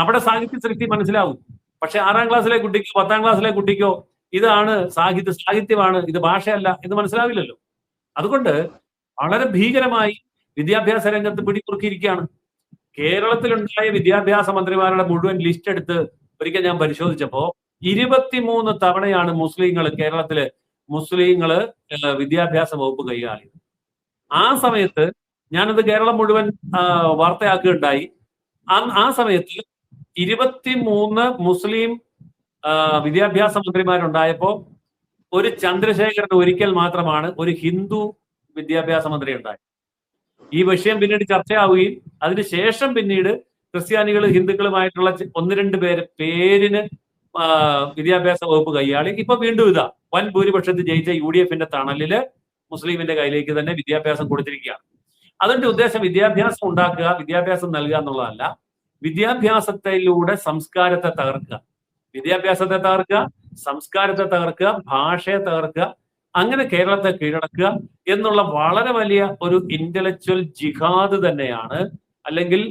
അവിടെ സാഹിത്യ സൃഷ്ടി മനസ്സിലാവും. പക്ഷെ 6ാം ക്ലാസ്സിലെ കുട്ടിക്കോ 10ാം ക്ലാസ്സിലെ കുട്ടിക്കോ ഇതാണ് സാഹിത്യമാണ്, ഇത് ഭാഷയല്ല, ഇത് മനസ്സിലാവില്ലല്ലോ. അതുകൊണ്ട് വളരെ ഭീകരമായി വിദ്യാഭ്യാസ രംഗത്ത് പിടിമുറുക്കിയിരിക്കുകയാണ്. കേരളത്തിലുണ്ടായ വിദ്യാഭ്യാസ മന്ത്രിമാരുടെ മുഴുവൻ ലിസ്റ്റ് എടുത്ത് ഒരിക്കൽ ഞാൻ പരിശോധിച്ചപ്പോ 23 തവണയാണ് കേരളത്തില് മുസ്ലിങ്ങള് വിദ്യാഭ്യാസ വകുപ്പ് കൈകാര്യം. ആ സമയത്ത് ഞാനത് കേരളം മുഴുവൻ വാർത്തയാക്കുകയുണ്ടായി. ആ സമയത്ത് 23 മുസ്ലിം വിദ്യാഭ്യാസ മന്ത്രിമാരുണ്ടായപ്പോ ഒരു ചന്ദ്രശേഖരൻ ഒരിക്കൽ മാത്രമാണ് ഒരു ഹിന്ദു വിദ്യാഭ്യാസ മന്ത്രി ഉണ്ടായത്. ഈ വിഷയം പിന്നീട് ചർച്ചയാവുകയും അതിനുശേഷം പിന്നീട് ക്രിസ്ത്യാനികൾ ഹിന്ദുക്കളുമായിട്ടുള്ള 1-2 പേരിന് വിദ്യാഭ്യാസ വകുപ്പ് കൈയാളി. ഇപ്പൊ വീണ്ടും ഇതാ വൻ ഭൂരിപക്ഷത്തിൽ ജയിച്ച UDF-ന്റെ തണലില് മുസ്ലിമിന്റെ കയ്യിലേക്ക് തന്നെ വിദ്യാഭ്യാസം കൊടുത്തിരിക്കുകയാണ്. അതിന്റെ ഉദ്ദേശം വിദ്യാഭ്യാസം ഉണ്ടാക്കുക, വിദ്യാഭ്യാസം നൽകുക എന്നുള്ളതല്ല. വിദ്യാഭ്യാസത്തിലൂടെ സംസ്കാരത്തെ തകർക്കുക, വിദ്യാഭ്യാസത്തെ തകർക്കുക, സംസ്കാരത്തെ തകർക്കുക, ഭാഷയെ തകർക്കുക, അങ്ങനെ കേരളത്തെ കീഴടക്കുക എന്നുള്ള വളരെ വലിയ ഒരു ഇന്റലക്ച്വൽ ജിഹാദ് തന്നെയാണ്, അല്ലെങ്കിൽ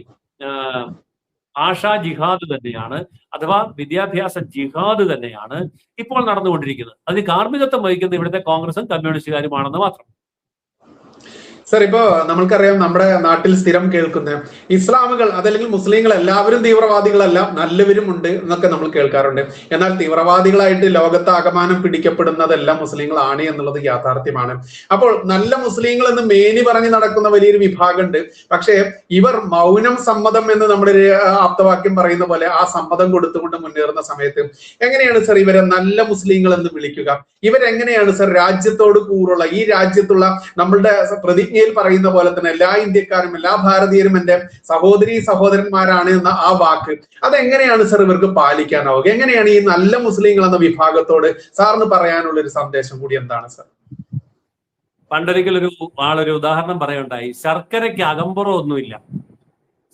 ഭാഷാ ജിഹാദ് തന്നെയാണ്, അഥവാ വിദ്യാഭ്യാസ ജിഹാദ് തന്നെയാണ് ഇപ്പോൾ നടന്നുകൊണ്ടിരിക്കുന്നത്. അതിന് കാർമ്മികത്വം വഹിക്കുന്നത് ഇവിടുത്തെ കോൺഗ്രസും കമ്മ്യൂണിസ്റ്റുകാരുമാണെന്ന് മാത്രം. സർ, ഇപ്പോ നമ്മൾക്കറിയാം, നമ്മുടെ നാട്ടിൽ സ്ഥിരം കേൾക്കുന്ന ഇസ്ലാമുകൾ അതല്ലെങ്കിൽ മുസ്ലിങ്ങൾ എല്ലാവരും തീവ്രവാദികളല്ല, നല്ലവരും ഉണ്ട് എന്നൊക്കെ നമ്മൾ കേൾക്കാറുണ്ട്. എന്നാൽ തീവ്രവാദികളായിട്ട് ലോകത്താകമാനം പിടിക്കപ്പെടുന്നതെല്ലാം മുസ്ലിങ്ങളാണ് എന്നുള്ളത് യാഥാർത്ഥ്യമാണ്. അപ്പോൾ നല്ല മുസ്ലിങ്ങൾ എന്ന് മേനി പറഞ്ഞ് നടക്കുന്ന വലിയൊരു വിഭാഗമുണ്ട്. പക്ഷേ ഇവർ മൗനം സമ്മതം എന്ന് നമ്മുടെ ആപ്തവാക്യം പറയുന്ന പോലെ ആ സമ്മതം കൊടുത്തുകൊണ്ട് മുന്നേറുന്ന സമയത്ത് എങ്ങനെയാണ് സർ ഇവരെ നല്ല മുസ്ലിങ്ങൾ എന്ന് വിളിക്കുക? ഇവരെങ്ങനെയാണ് സർ രാജ്യത്തോട് കൂറുള്ള, ഈ രാജ്യത്തുള്ള നമ്മളുടെ പ്രതിജ്ഞ പറയുന്ന പോലെ തന്നെ എല്ലാ ഇന്ത്യക്കാരും എല്ലാ ഭാരതീയരും എന്റെ സഹോദരന്മാരാണ് എന്ന ആ വാക്ക് അതെങ്ങനെയാണ് സർ ഇവർക്ക് പാലിക്കാനാവുക? എങ്ങനെയാണ് ഈ നല്ല മുസ്ലിങ്ങൾ എന്ന വിഭാഗത്തോട് സാറിന് പറയാനുള്ള ഒരു സന്ദേശം കൂടി എന്താണ് സർ? പണ്ടൊരിക്കൽ ആളൊരു ഉദാഹരണം പറയുണ്ടായി. ശർക്കരയ്ക്ക് അകമ്പുറം ഒന്നുമില്ല.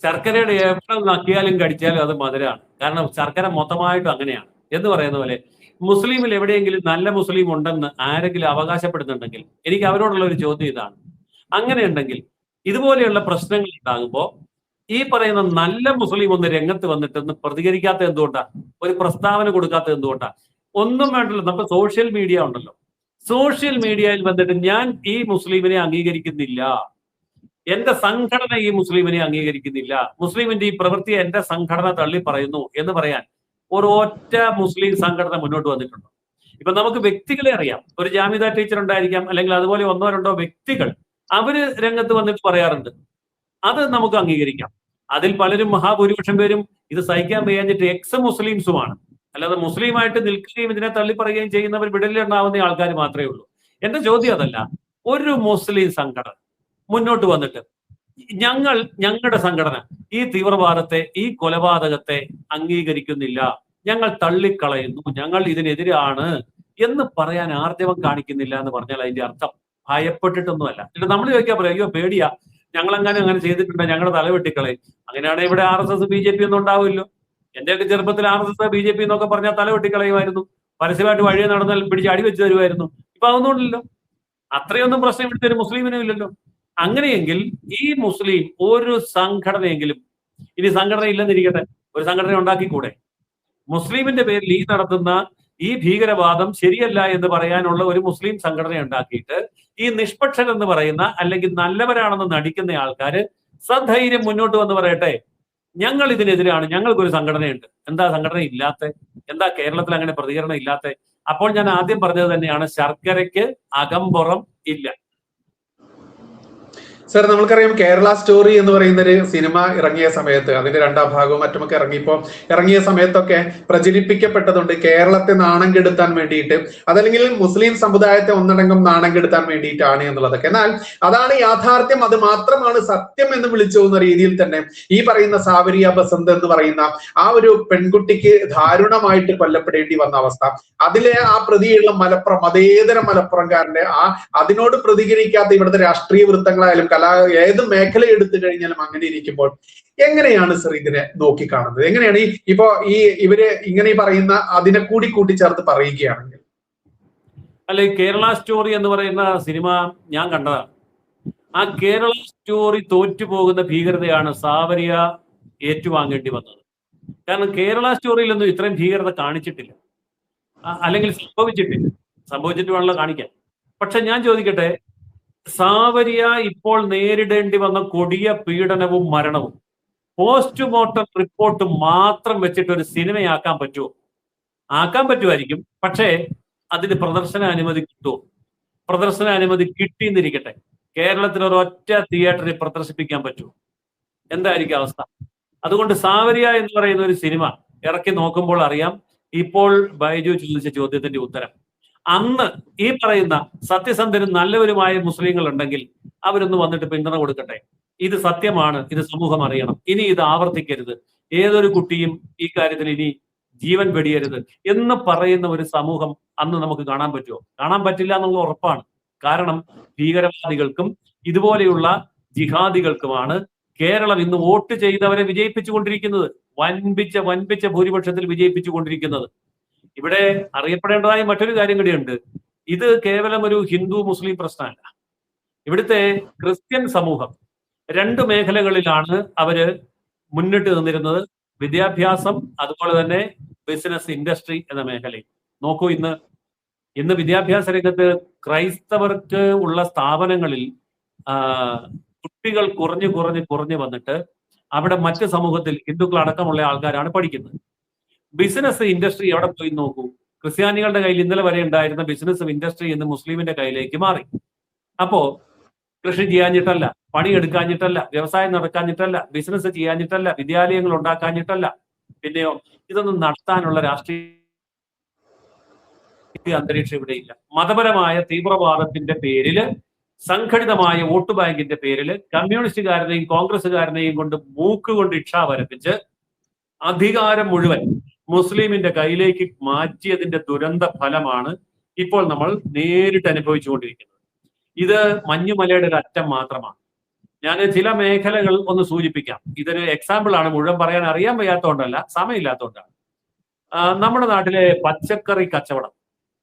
ശർക്കരയുടെ എവിടെ നക്കിയാലും കടിച്ചാലും അത് മധുരമാണ്. കാരണം ശർക്കര മൊത്തമായിട്ടും അങ്ങനെയാണ് എന്ന് പറയുന്ന പോലെ മുസ്ലിമിൽ എവിടെയെങ്കിലും നല്ല മുസ്ലിം ഉണ്ടെന്ന് ആരെങ്കിലും അവകാശപ്പെടുന്നുണ്ടെങ്കിൽ എനിക്ക് അവരോടുള്ള ഒരു ചോദ്യം ഇതാണ്. അങ്ങനെയുണ്ടെങ്കിൽ ഇതുപോലെയുള്ള പ്രശ്നങ്ങൾ ഉണ്ടാകുമ്പോൾ ഈ പറയുന്ന നല്ല മുസ്ലിം ഒന്ന് രംഗത്ത് വന്നിട്ടൊന്ന് പ്രതികരിക്കാത്ത എന്തുകൊണ്ടാ? ഒരു പ്രസ്താവന കൊടുക്കാത്ത എന്തുകൊണ്ടാ? ഒന്നും വേണ്ടല്ലോ, നമുക്ക് സോഷ്യൽ മീഡിയ ഉണ്ടല്ലോ. സോഷ്യൽ മീഡിയയിൽ വന്നിട്ട് ഞാൻ ഈ മുസ്ലിമിനെ അംഗീകരിക്കുന്നില്ല, എന്റെ സംഘടന ഈ മുസ്ലിമിനെ അംഗീകരിക്കുന്നില്ല, മുസ്ലിമിന്റെ ഈ പ്രവൃത്തിയെ എന്റെ സംഘടന തള്ളി പറയുന്നു എന്ന് പറയാൻ ഒരു ഒറ്റ മുസ്ലിം സംഘടന മുന്നോട്ട് വന്നിട്ടുണ്ടോ? ഇപ്പൊ നമുക്ക് വ്യക്തികളെ അറിയാം. ഒരു ജാമിദ ടീച്ചർ ഉണ്ടായിരിക്കാം, അല്ലെങ്കിൽ അതുപോലെ 1-2 വ്യക്തികൾ അവര് രംഗത്ത് വന്നിട്ട് പറയാറുണ്ട്. അത് നമുക്ക് അംഗീകരിക്കാം. അതിൽ പലരും, മഹാഭൂരിപക്ഷം പേരും ഇത് സഹിക്കാൻ വയ്യാഞ്ഞിട്ട് എക്സ് മുസ്ലിംസുമാണ്. അല്ലാതെ മുസ്ലിമായിട്ട് നിൽക്കുകയും ഇതിനെ തള്ളിപ്പറയുകയും ചെയ്യുന്നവർ വിടലിലുണ്ടാവുന്ന ആൾക്കാർ മാത്രമേ ഉള്ളൂ. എന്റെ ചോദ്യം അതല്ല. ഒരു മുസ്ലിം സംഘടന മുന്നോട്ട് വന്നിട്ട് ഞങ്ങളുടെ സംഘടന ഈ തീവ്രവാദത്തെ, ഈ കൊലപാതകത്തെ അംഗീകരിക്കുന്നില്ല, ഞങ്ങൾ തള്ളിക്കളയുന്നു, ഞങ്ങൾ ഇതിനെതിരാണ് എന്ന് പറയാൻ ആർജവം കാണിക്കുന്നില്ല എന്ന് പറഞ്ഞാൽ അതിന്റെ അർത്ഥം ഭയപ്പെട്ടിട്ടൊന്നുമല്ല. എന്നിട്ട് നമ്മൾ ചോദിക്കാൻ പറയാം, അയ്യോ പേടിയാ, അങ്ങനെ ചെയ്തിട്ടുണ്ട്, ഞങ്ങളുടെ തല വെട്ടിക്കളയും. അങ്ങനെയാണെങ്കിൽ ഇവിടെ RSS BJP ഒന്നും ഉണ്ടാവില്ലോ. എന്റെയൊക്കെ ചെറുപ്പത്തിൽ RSS BJP എന്നൊക്കെ പറഞ്ഞാൽ തല വെട്ടിക്കളയുമായിരുന്നു. പരസ്യമായിട്ട് വഴിയെ നടന്നാൽ പിടിച്ച് അടി വെച്ച് തരുമായിരുന്നു. ഇപ്പൊ അതൊന്നുമില്ലല്ലോ. അത്രയൊന്നും പ്രശ്നം ഇവിടുത്തെ ഒരു മുസ്ലിമിനും ഇല്ലല്ലോ. അങ്ങനെയെങ്കിൽ ഈ മുസ്ലിം ഒരു സംഘടനയെങ്കിലും, ഇനി സംഘടന ഇല്ലെന്നിരിക്കട്ടെ, ഒരു സംഘടന ഉണ്ടാക്കിക്കൂടെ? മുസ്ലിമിന്റെ പേരിൽ ഈ നടത്തുന്ന ഈ ഭീകരവാദം ശരിയല്ല എന്ന് പറയാനുള്ള ഒരു മുസ്ലിം സംഘടന ഉണ്ടാക്കിയിട്ട് ഈ നിഷ്പക്ഷൻ എന്ന് പറയുന്ന, അല്ലെങ്കിൽ നല്ലവരാണെന്ന് നടിക്കുന്ന ആൾക്കാര് സധൈര്യം മുന്നോട്ട് വന്ന് പറയട്ടെ, ഞങ്ങൾ ഇതിനെതിരാണ്, ഞങ്ങൾക്കൊരു സംഘടനയുണ്ട്. എന്താ സംഘടന ഇല്ലാത്ത? എന്താ കേരളത്തിൽ അങ്ങനെ പ്രതികരണം ഇല്ലാത്ത? അപ്പോൾ ഞാൻ ആദ്യം പറഞ്ഞത് തന്നെയാണ്, ശർക്കരയ്ക്ക് അകമ്പുറം ഇല്ല. സർ, നമുക്കറിയാം കേരള സ്റ്റോറി എന്ന് പറയുന്ന ഒരു സിനിമ ഇറങ്ങിയ സമയത്ത്, അതിന്റെ 2ാം ഭാഗവും മറ്റുമൊക്കെ ഇറങ്ങിയ സമയത്തൊക്കെ പ്രചരിപ്പിക്കപ്പെട്ടതുണ്ട് കേരളത്തെ നാണം കെടുത്താൻ വേണ്ടിയിട്ട്, അതല്ലെങ്കിൽ മുസ്ലിം സമുദായത്തെ ഒന്നടങ്കം നാണം കെടുത്താൻ വേണ്ടിയിട്ടാണ് എന്നുള്ളതൊക്കെ. എന്നാൽ അതാണ് യാഥാർത്ഥ്യം, അത് മാത്രമാണ് സത്യം എന്ന് വിളിച്ചു പോകുന്ന രീതിയിൽ തന്നെ ഈ പറയുന്ന സാവരിയ ബസന്ത് എന്ന് പറയുന്ന ആ ഒരു പെൺകുട്ടിക്ക് ദാരുണമായിട്ട് കൊല്ലപ്പെടേണ്ടി വന്ന അവസ്ഥ, അതിലെ ആ പ്രതിയുള്ള മതേതര മലപ്പുറംകാരന്റെ അതിനോട് പ്രതികരിക്കാത്ത ഇവിടുത്തെ രാഷ്ട്രീയ വൃത്തങ്ങളായാലും ഏത് മേഖല എടുത്തു കഴിഞ്ഞാലും അങ്ങനെ ഇരിക്കുമ്പോൾ എങ്ങനെയാണ് സർ ഇതിനെ നോക്കിക്കാണുന്നത്? എങ്ങനെയാണ് ഇവര് ഇങ്ങനെ പറയുന്ന അതിനെ കൂടി കൂട്ടിച്ചേർത്ത് പറയുകയാണെങ്കിൽ? അല്ല, ഈ കേരള സ്റ്റോറി എന്ന് പറയുന്ന സിനിമ ഞാൻ കണ്ടതാണ്. ആ കേരള സ്റ്റോറി തോറ്റുപോകുന്ന ഭീകരതയാണ് സാവരിയ ഏറ്റുവാങ്ങേണ്ടി വന്നത്. കാരണം കേരള സ്റ്റോറിയിലൊന്നും ഇത്രയും ഭീകരത കാണിച്ചിട്ടില്ല, അല്ലെങ്കിൽ സംഭവിച്ചിട്ട് വേണമല്ലോ കാണിക്കാൻ. പക്ഷെ ഞാൻ ചോദിക്കട്ടെ, സാവരിയ ഇപ്പോൾ നേരിടേണ്ടി വന്ന കൊടിയ പീഡനവും മരണവും പോസ്റ്റ്മോർട്ടം റിപ്പോർട്ട് മാത്രം വെച്ചിട്ട് ഒരു സിനിമയാക്കാൻ പറ്റുമോ? ആക്കാൻ പറ്റുമായിരിക്കും, പക്ഷേ അതിന് പ്രദർശന അനുമതി കിട്ടുമോ? പ്രദർശന അനുമതി കിട്ടിയെന്നിരിക്കട്ടെ, കേരളത്തിൽ ഒരൊറ്റ തിയേറ്ററിൽ പ്രദർശിപ്പിക്കാൻ പറ്റുമോ? എന്തായിരിക്കും അവസ്ഥ? അതുകൊണ്ട് സാവരിയ എന്ന് പറയുന്ന ഒരു സിനിമ ഇറക്കി നോക്കുമ്പോൾ അറിയാം ഇപ്പോൾ ബൈജു ചോദിച്ച ചോദ്യത്തിന്റെ ഉത്തരം. അന്ന് ഈ പറയുന്ന സത്യസന്ധരും നല്ലവരുമായ മുസ്ലിങ്ങൾ ഉണ്ടെങ്കിൽ അവരൊന്ന് വന്നിട്ട് പിന്തുണ കൊടുക്കട്ടെ. ഇത് സത്യമാണ്, ഇത് സമൂഹം അറിയണം, ഇനി ഇത് ആവർത്തിക്കരുത്, ഏതൊരു കുട്ടിയും ഈ കാര്യത്തിൽ ഇനി ജീവൻ വെടിയരുത് എന്ന് പറയുന്ന ഒരു സമൂഹം അന്ന് നമുക്ക് കാണാൻ പറ്റുമോ? കാണാൻ പറ്റില്ല എന്നുള്ള ഉറപ്പാണ്. കാരണം ഭീകരവാദികൾക്കും ഇതുപോലെയുള്ള ജിഹാദികൾക്കുമാണ് കേരളം ഇന്ന് വോട്ട് ചെയ്തവരെ വിജയിപ്പിച്ചുകൊണ്ടിരിക്കുന്നത്, വൻപിച്ച ഭൂരിപക്ഷത്തിൽ വിജയിപ്പിച്ചുകൊണ്ടിരിക്കുന്നത്. ഇവിടെ അറിയപ്പെടേണ്ടതായ മറ്റൊരു കാര്യം കൂടിയുണ്ട്. ഇത് കേവലം ഒരു ഹിന്ദു മുസ്ലിം പ്രശ്നമല്ല. ഇവിടുത്തെ ക്രിസ്ത്യൻ സമൂഹം 2 മേഖലകളിലാണ് അവര് മുന്നിട്ട് നിന്നിരുന്നത്: വിദ്യാഭ്യാസം, അതുപോലെ തന്നെ ബിസിനസ് ഇൻഡസ്ട്രി എന്ന മേഖലയിൽ. നോക്കൂ, ഇന്ന് വിദ്യാഭ്യാസ രംഗത്ത് ക്രൈസ്തവർക്ക് ഉള്ള സ്ഥാപനങ്ങളിൽ കുട്ടികൾ കുറഞ്ഞു വന്നിട്ട് അവിടെ മറ്റ് സമൂഹത്തിൽ ഹിന്ദുക്കൾ അടക്കമുള്ള ആൾക്കാരാണ് പഠിക്കുന്നത്. ബിസിനസ് ഇൻഡസ്ട്രി എവിടെ പോയി നോക്കൂ. ക്രിസ്ത്യാനികളുടെ കയ്യിൽ ഇന്നലെ വരെ ഉണ്ടായിരുന്ന ബിസിനസ് ഇൻഡസ്ട്രി ഇന്ന് മുസ്ലിമിന്റെ കയ്യിലേക്ക് മാറി. അപ്പോ കൃഷി ചെയ്യാഞ്ഞിട്ടല്ല, പണിയെടുക്കാഞ്ഞിട്ടല്ല, വ്യവസായം നടക്കാഞ്ഞിട്ടല്ല, ബിസിനസ് ചെയ്യാഞ്ഞിട്ടല്ല, വിദ്യാലയങ്ങൾ ഉണ്ടാക്കാഞ്ഞിട്ടല്ല, പിന്നെയോ ഇതൊന്നും നടത്താനുള്ള രാഷ്ട്രീയ അന്തരീക്ഷം ഇവിടെയില്ല. മതപരമായ തീവ്രവാദത്തിന്റെ പേരില്, സംഘടിതമായ വോട്ട് ബാങ്കിന്റെ പേരിൽ കമ്മ്യൂണിസ്റ്റുകാരനെയും കോൺഗ്രസ്സുകാരനെയും കൊണ്ട് മൂക്കുകൊണ്ട് ഇക്ഷ വരപ്പിച്ച് അധികാരം മുഴുവൻ മുസ്ലിമിന്റെ കയ്യിലേക്ക് മാറ്റിയതിന്റെ ദുരന്ത ഫലമാണ് ഇപ്പോൾ നമ്മൾ നേരിട്ട് അനുഭവിച്ചുകൊണ്ടിരിക്കുന്നത്. ഇത് മഞ്ഞുമലയുടെ ഒരു അറ്റം മാത്രമാണ്. ഞാൻ ചില മേഖലകൾ ഒന്ന് സൂചിപ്പിക്കാം. ഇതൊരു എക്സാമ്പിൾ ആണ്, മുഴുവൻ പറയാൻ അറിയാൻ വയ്യാത്തതുകൊണ്ടല്ല, സമയമില്ലാത്തതുകൊണ്ടാണ്. നമ്മുടെ നാട്ടിലെ പച്ചക്കറി കച്ചവടം,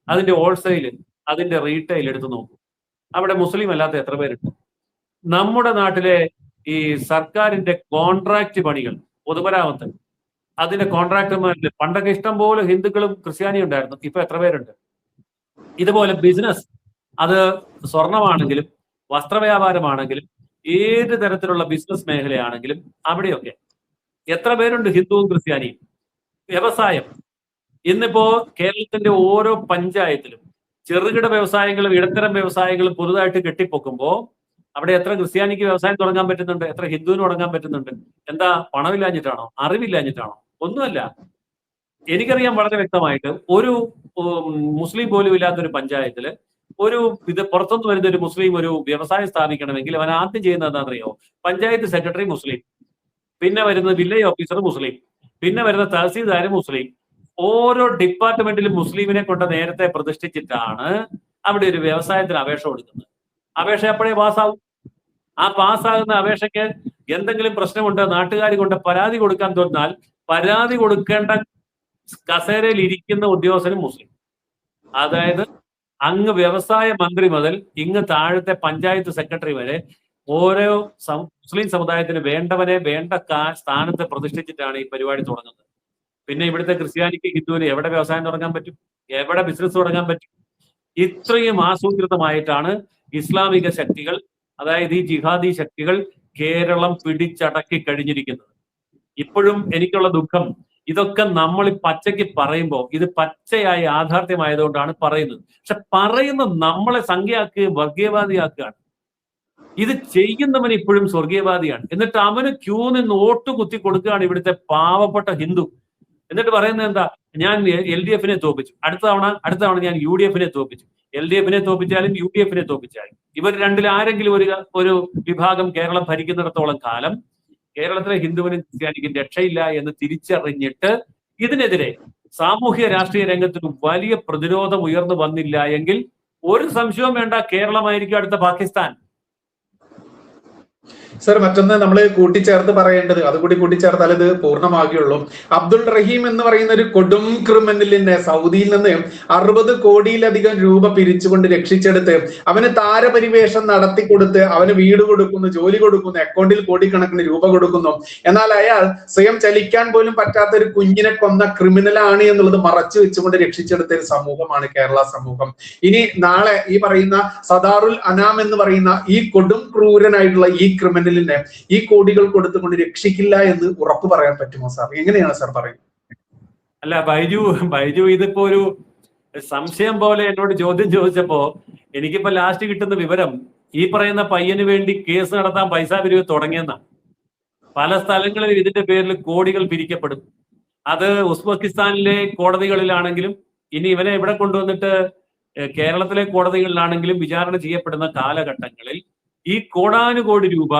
അതിന്റെ ഹോൾസെയിൽ, അതിന്റെ റീറ്റെയിൽ എടുത്തു നോക്കൂ. അവിടെ മുസ്ലിം അല്ലാത്ത എത്ര പേരുണ്ട്? നമ്മുടെ നാട്ടിലെ ഈ സർക്കാരിന്റെ കോൺട്രാക്ട് പണികൾ, പൊതുമരാമത്ത്, അതിന്റെ കോൺട്രാക്ടർമാരിൽ പണ്ടൊക്കെ ഇഷ്ടം പോലെ ഹിന്ദുക്കളും ക്രിസ്ത്യാനിയും ഉണ്ടായിരുന്നു, ഇപ്പൊ എത്ര പേരുണ്ട്? ഇതുപോലെ ബിസിനസ്, അത് സ്വർണമാണെങ്കിലും വസ്ത്രവ്യാപാരമാണെങ്കിലും ഏത് തരത്തിലുള്ള ബിസിനസ് മേഖലയാണെങ്കിലും അവിടെയൊക്കെ എത്ര പേരുണ്ട് ഹിന്ദുവും ക്രിസ്ത്യാനിയും? വ്യവസായം, ഇന്നിപ്പോ കേരളത്തിന്റെ ഓരോ പഞ്ചായത്തിലും ചെറുകിട വ്യവസായങ്ങളും ഇടത്തരം വ്യവസായങ്ങളും പുതുതായിട്ട് കെട്ടിപ്പൊക്കുമ്പോൾ അവിടെ എത്ര ക്രിസ്ത്യാനിക്ക് വ്യവസായം തുടങ്ങാൻ പറ്റുന്നുണ്ട്, എത്ര ഹിന്ദുവിന് തുടങ്ങാൻ പറ്റുന്നുണ്ട്? എന്താ, പണമില്ലാഞ്ഞിട്ടാണോ? അറിവില്ലാഞ്ഞിട്ടാണോ? ഒന്നുമല്ല. എനിക്കറിയാം വളരെ വ്യക്തമായിട്ട്, ഒരു മുസ്ലിം പോലും ഇല്ലാത്തൊരു പഞ്ചായത്തില് പുറത്തുനിന്ന് വരുന്ന ഒരു മുസ്ലിം ഒരു വ്യവസായം സ്ഥാപിക്കണമെങ്കിൽ അവൻ ആദ്യം ചെയ്യുന്നത് എന്താണെന്നറിയോ? പഞ്ചായത്ത് സെക്രട്ടറി മുസ്ലിം, പിന്നെ വരുന്ന വില്ലേജ് ഓഫീസർ മുസ്ലിം, പിന്നെ വരുന്ന തഹസീൽദാർ മുസ്ലിം. ഓരോ ഡിപ്പാർട്ട്മെന്റിലും മുസ്ലിമിനെ കൊണ്ട് നേരത്തെ പ്രതിഷ്ഠിച്ചിട്ടാണ് അവിടെ ഒരു വ്യവസായത്തിന് അപേക്ഷ കൊടുക്കുന്നത്. അപേക്ഷ അപ്പോഴേ പാസ്സാവും. ആ പാസ്സാകുന്ന അപേക്ഷയ്ക്ക് എന്തെങ്കിലും പ്രശ്നമുണ്ട്, നാട്ടുകാർ കൊണ്ട് പരാതി കൊടുക്കാൻ തോന്നാൽ പരാതി കൊടുക്കേണ്ട കസേരയിൽ ഇരിക്കുന്ന ഉദ്യോഗസ്ഥനും മുസ്ലിം. അതായത് അങ്ങ് വ്യവസായ മന്ത്രി മുതൽ ഇങ്ങ് താഴത്തെ പഞ്ചായത്ത് സെക്രട്ടറി വരെ ഓരോ മുസ്ലിം സമുദായത്തിന് വേണ്ടവനെ വേണ്ട സ്ഥാനത്ത് പ്രതിഷ്ഠിച്ചിട്ടാണ് ഈ പരിപാടി തുടങ്ങുന്നത്. പിന്നെ ഇവിടുത്തെ ക്രിസ്ത്യാനിക്ക് ഹിന്ദുവിന് എവിടെ വ്യവസായം തുടങ്ങാൻ പറ്റും? എവിടെ ബിസിനസ് തുടങ്ങാൻ പറ്റും? ഇത്രയും ആസൂത്രിതമായിട്ടാണ് ഇസ്ലാമിക ശക്തികൾ, അതായത് ഈ ജിഹാദി ശക്തികൾ കേരളം പിടിച്ചടക്കി കഴിഞ്ഞിരിക്കുന്നത്. ഇപ്പോഴും എനിക്കുള്ള ദുഃഖം, ഇതൊക്കെ നമ്മൾ ഈ പച്ചയ്ക്ക് പറയുമ്പോൾ ഇത് പച്ചയായ യാഥാർത്ഥ്യമായതുകൊണ്ടാണ് പറയുന്നത്. പക്ഷെ പറയുന്ന നമ്മളെ സംഖ്യയാക്കുകയും വർഗീയവാദിയാക്കുകയാണ്. ഇത് ചെയ്യുന്നവൻ ഇപ്പോഴും സ്വർഗീയവാദിയാണ്. എന്നിട്ട് അവന് ക്യൂ നിന്ന് വോട്ട് കുത്തി കൊടുക്കുകയാണ് ഇവിടുത്തെ പാവപ്പെട്ട ഹിന്ദു. എന്നിട്ട് പറയുന്നത് എന്താ? ഞാൻ LDF തോപ്പിച്ചു, അടുത്ത തവണ ഞാൻ UDF തോപ്പിച്ചു. LDF തോപ്പിച്ചാലും UDF തോപ്പിച്ചാലും ഇവർ രണ്ടിൽ ആരെങ്കിലും ഒരു വിഭാഗം കേരളം ഭരിക്കുന്നിടത്തോളം കാലം കേരളത്തിലെ ഹിന്ദുവിനും ക്രിസ്ത്യാനിക്കും രക്ഷയില്ല എന്ന് തിരിച്ചറിഞ്ഞിട്ട് ഇതിനെതിരെ സാമൂഹ്യ രാഷ്ട്രീയ രംഗത്തിന് വലിയ പ്രതിരോധം ഉയർന്നു വന്നില്ല എങ്കിൽ ഒരു സംശയവും വേണ്ട, കേരളമായിരിക്കും അടുത്ത പാകിസ്ഥാൻ. സർ, മറ്റൊന്ന് നമ്മൾ കൂട്ടിച്ചേർത്ത് പറയേണ്ടത്, അതുകൂടി കൂട്ടിച്ചേർത്താൽ ഇത് പൂർണ്ണമാകുകയുള്ളൂ. അബ്ദുൾ റഹീം എന്ന് പറയുന്ന ഒരു കൊടും ക്രിമിനലിനെ സൗദിയിൽ നിന്ന് 60 കോടിയിലധികം രൂപ പിരിച്ചുകൊണ്ട് രക്ഷിച്ചെടുത്ത് അവന് താരപരിവേഷം നടത്തി കൊടുത്ത് അവന് വീട് കൊടുക്കുന്നു, ജോലി കൊടുക്കുന്നു, അക്കൗണ്ടിൽ കോടിക്കണക്കിന് രൂപ കൊടുക്കുന്നു. എന്നാൽ അയാൾ സ്വയം ചലിക്കാൻ പോലും പറ്റാത്ത ഒരു കുഞ്ഞിനെ കൊന്ന ക്രിമിനലാണ് എന്നുള്ളത് മറച്ചു വെച്ചുകൊണ്ട് രക്ഷിച്ചെടുത്ത ഒരു സമൂഹമാണ് കേരള സമൂഹം. ഇനി നാളെ ഈ പറയുന്ന സദാറുൽ അനാം എന്ന് പറയുന്ന ഈ കൊടും ക്രൂരനായിട്ടുള്ള ഈ ക്രിമിനലിനെ ഈ കോടികൾ കൊടുത്തുകൊണ്ട് രക്ഷിക്കില്ല എന്ന് ഉറപ്പ് പറയാൻ പറ്റുമോ സാർ? എങ്ങനെയാണ് സാർ പറയുന്നത്? അല്ല, ബൈജു ഇതിപ്പോ ഒരു സംശയം പോലെ എന്നോട് ചോദ്യം ചോദിച്ചപ്പോ എനിക്കിപ്പോ ലാസ്റ്റ് കിട്ടുന്ന വിവരം ഈ പറയുന്ന പയ്യന് വേണ്ടി കേസ് നടത്താൻ പൈസ പിരിവ് തുടങ്ങിയെന്നാണ്. പല സ്ഥലങ്ങളിലും ഇതിന്റെ പേരിൽ കോടികൾ പിരിക്കപ്പെടും. അത് ഉസ്ബെക്കിസ്ഥാനിലെ കോടതികളിലാണെങ്കിലും ഇനി ഇവനെ ഇവിടെ കൊണ്ടുവന്നിട്ട് കേരളത്തിലെ കോടതികളിലാണെങ്കിലും വിചാരണ ചെയ്യപ്പെടുന്ന കാലഘട്ടങ്ങളിൽ ഈ കോടാനുകോടി രൂപ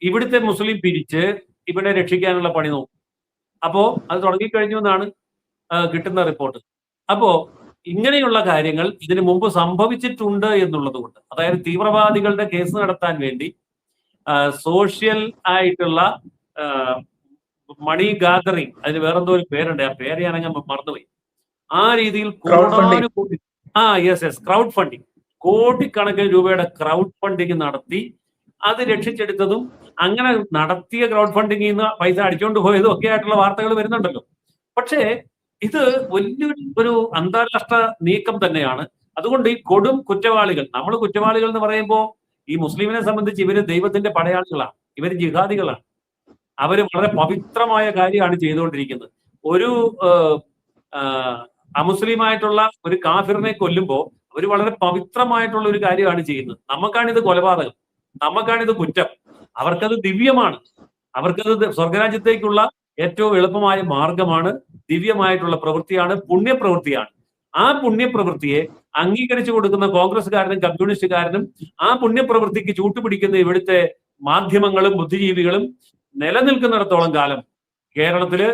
ഇവിടുത്തെ മുസ്ലിം പിരിച്ച് ഇവിടെ രക്ഷിക്കാനുള്ള പണി നോക്കും. അപ്പോ അത് തുടങ്ങിക്കഴിഞ്ഞു എന്നാണ് കിട്ടുന്ന റിപ്പോർട്ട്. അപ്പോ ഇങ്ങനെയുള്ള കാര്യങ്ങൾ ഇതിനു മുമ്പ് സംഭവിച്ചിട്ടുണ്ട് എന്നുള്ളത് കൊണ്ട്, അതായത് തീവ്രവാദികളുടെ കേസ് നടത്താൻ വേണ്ടി സോഷ്യൽ ആയിട്ടുള്ള മണി ഗാദറിങ്, അതിന് വേറെന്തോ ഒരു പേരുണ്ട്, ആ പേര് ഞാനങ്ങ് മറന്നുപോയി. ആ രീതിയിൽ കോടാനുകോടി ക്രൗഡ് ഫണ്ടിങ്, കോടിക്കണക്കിന് രൂപയുടെ ക്രൗഡ് ഫണ്ടിങ് നടത്തി അത് രക്ഷിച്ചെടുത്തതും അങ്ങനെ നടത്തിയ ക്രൗഡ് ഫണ്ടിങ്ങിൽ നിന്ന് പൈസ അടിച്ചുകൊണ്ട് പോയതും ഒക്കെ ആയിട്ടുള്ള വാർത്തകൾ വരുന്നുണ്ടല്ലോ. പക്ഷേ ഇത് വലിയൊരു അന്താരാഷ്ട്ര നീക്കം തന്നെയാണ്. അതുകൊണ്ട് ഈ കൊടും കുറ്റവാളികൾ, നമ്മൾ കുറ്റവാളികൾ എന്ന് പറയുമ്പോൾ ഈ മുസ്ലിമിനെ സംബന്ധിച്ച് ഇവര് ദൈവത്തിന്റെ പടയാളികളാണ്, ഇവര് ജിഹാദികളാണ്. അവര് വളരെ പവിത്രമായ കാര്യമാണ് ചെയ്തുകൊണ്ടിരിക്കുന്നത്. ഒരു അമുസ്ലിമായിട്ടുള്ള ഒരു കാഫിറിനെ കൊല്ലുമ്പോൾ അവർ വളരെ പവിത്രമായിട്ടുള്ള ഒരു കാര്യമാണ് ചെയ്യുന്നത്. നമുക്കാണിത് കൊലപാതകം, നമുക്കാണിത് കുറ്റം, അവർക്കത് ദിവ്യമാണ്. അവർക്കത് സ്വർഗരാജ്യത്തേക്കുള്ള ഏറ്റവും എളുപ്പമായ മാർഗമാണ്, ദിവ്യമായിട്ടുള്ള പ്രവൃത്തിയാണ്, പുണ്യപ്രവൃത്തിയാണ്. ആ പുണ്യപ്രവൃത്തിയെ അംഗീകരിച്ചു കൊടുക്കുന്ന കോൺഗ്രസ്സുകാരനും കമ്മ്യൂണിസ്റ്റുകാരനും ആ പുണ്യപ്രവൃത്തിക്ക് ചൂട്ടുപിടിക്കുന്ന ഇവിടുത്തെ മാധ്യമങ്ങളും ബുദ്ധിജീവികളും നിലനിൽക്കുന്നിടത്തോളം കാലം കേരളത്തില്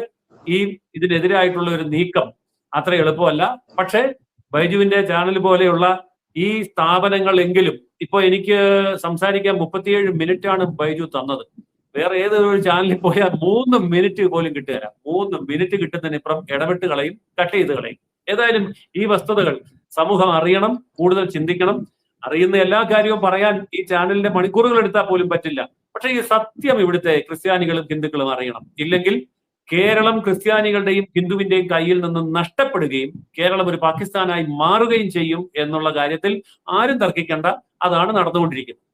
ഇതിനെതിരായിട്ടുള്ള ഒരു നീക്കം അത്ര എളുപ്പമല്ല. പക്ഷെ ബൈജുവിന്റെ ചാനൽ പോലെയുള്ള ഈ സ്ഥാപനങ്ങളെങ്കിലും, ഇപ്പൊ എനിക്ക് സംസാരിക്കാൻ 37 മിനിറ്റാണ് ബൈജു തന്നത്. വേറെ ഏതൊരു ചാനലിൽ പോയാൽ 3 മിനിറ്റ് പോലും കിട്ടുകയില്ല. 3 മിനിറ്റ് കിട്ടുന്നതിനിപ്പുറം ഇടപെട്ട് കളയും, കട്ട് ചെയ്ത് കളയും. ഏതായാലും ഈ വസ്തുതകൾ സമൂഹം അറിയണം, കൂടുതൽ ചിന്തിക്കണം. അറിയുന്ന എല്ലാ കാര്യവും പറയാൻ ഈ ചാനലിന്റെ മണിക്കൂറുകൾ എടുത്താൽ പോലും പറ്റില്ല. പക്ഷെ ഈ സത്യം ഇവിടുത്തെ ക്രിസ്ത്യാനികളും ഹിന്ദുക്കളും അറിയണം. ഇല്ലെങ്കിൽ കേരളം ക്രിസ്ത്യാനികളുടെയും ഹിന്ദുവിന്റെയും കയ്യിൽ നിന്നും നഷ്ടപ്പെടുകയും കേരളം ഒരു പാകിസ്ഥാനായി മാറുകയും ചെയ്യും എന്നുള്ള കാര്യത്തിൽ ആരും തർക്കിക്കേണ്ട. അതാണ് നടന്നുകൊണ്ടിരിക്കുന്നത്.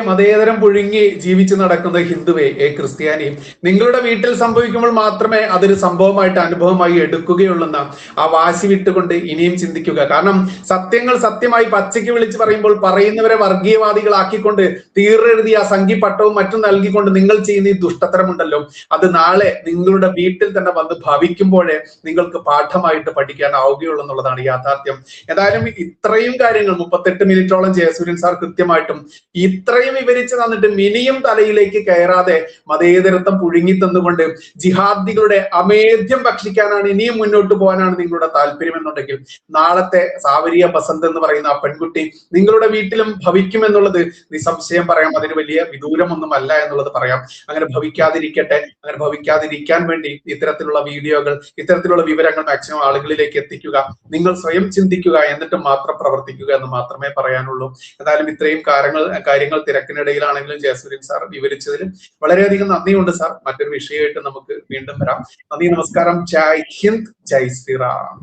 മതേതരം പുഴുങ്ങി ജീവിച്ചു നടക്കുന്ന ഹിന്ദുവേ, ക്രിസ്ത്യാനി, നിങ്ങളുടെ വീട്ടിൽ സംഭവിക്കുമ്പോൾ മാത്രമേ അതൊരു സംഭവമായിട്ട് അനുഭവമായി എടുക്കുകയുള്ളെന്ന ആ വാശി വിട്ടുകൊണ്ട് ഇനിയും ചിന്തിക്കുക. കാരണം സത്യങ്ങൾ സത്യമായി പച്ചയ്ക്ക് വിളിച്ച് പറയുമ്പോൾ പറയുന്നവരെ വർഗീയവാദികളാക്കിക്കൊണ്ട് തീറെഴുതിയ ആ സംഘിപ്പട്ടവും മറ്റും നൽകിക്കൊണ്ട് നിങ്ങൾ ചെയ്യുന്ന ഈ ദുഷ്ടത്തരമുണ്ടല്ലോ, അത് നാളെ നിങ്ങളുടെ വീട്ടിൽ തന്നെ വന്ന് ഭവിക്കുമ്പോഴേ നിങ്ങൾക്ക് പാഠമായിട്ട് പഠിക്കാനാവുകയുള്ളൂ എന്നുള്ളതാണ് യാഥാർത്ഥ്യം. ഏതായാലും ഇത്രയും കാര്യങ്ങൾ 38 മിനിറ്റോളം ജയസൂര്യൻ സാർ കൃത്യമായിട്ടും ഇത്രയും വിവരിച്ചു തന്നിട്ട് മിനിയും തലയിലേക്ക് കയറാതെ മതേതരത്വം പുഴുങ്ങി തന്നുകൊണ്ട് ജിഹാദികളുടെ അമേദ്യം ഭക്ഷിക്കാനാണ് ഇനിയും മുന്നോട്ട് പോകാനാണ് നിങ്ങളുടെ താല്പര്യം എന്നുണ്ടെങ്കിൽ നാളത്തെ സാവരിയ ബസന്ത് എന്ന് പറയുന്ന ആ പെൺകുട്ടി നിങ്ങളുടെ വീട്ടിലും ഭവിക്കുമെന്നുള്ളത് നിസ്സംശയം പറയാം. അതിന് വലിയ വിദൂരമൊന്നും അല്ല എന്നുള്ളത് പറയാം. അങ്ങനെ ഭവിക്കാതിരിക്കട്ടെ. അങ്ങനെ ഭവിക്കാതിരിക്കാൻ വേണ്ടി ഇത്തരത്തിലുള്ള വീഡിയോകൾ, ഇത്തരത്തിലുള്ള വിവരങ്ങൾ മാക്സിമം ആളുകളിലേക്ക് എത്തിക്കുക. നിങ്ങൾ സ്വയം ചിന്തിക്കുക, എന്നിട്ട് മാത്രം പ്രവർത്തിക്കുക എന്ന് മാത്രമേ പറയാനുള്ളൂ. എന്തായാലും ഇത്രയും കാര്യങ്ങൾ തിരക്കിനിടയിലാണെങ്കിലും ജയസൂര്യൻ സാർ വിവരിച്ചതിലും വളരെയധികം നന്ദിയുണ്ട് സാർ. മറ്റൊരു വിഷയമായിട്ട് നമുക്ക് വീണ്ടും വരാം. നന്ദി, നമസ്കാരം. ജയ് ഹിന്ദ്, ജയ് ശ്രീറാം.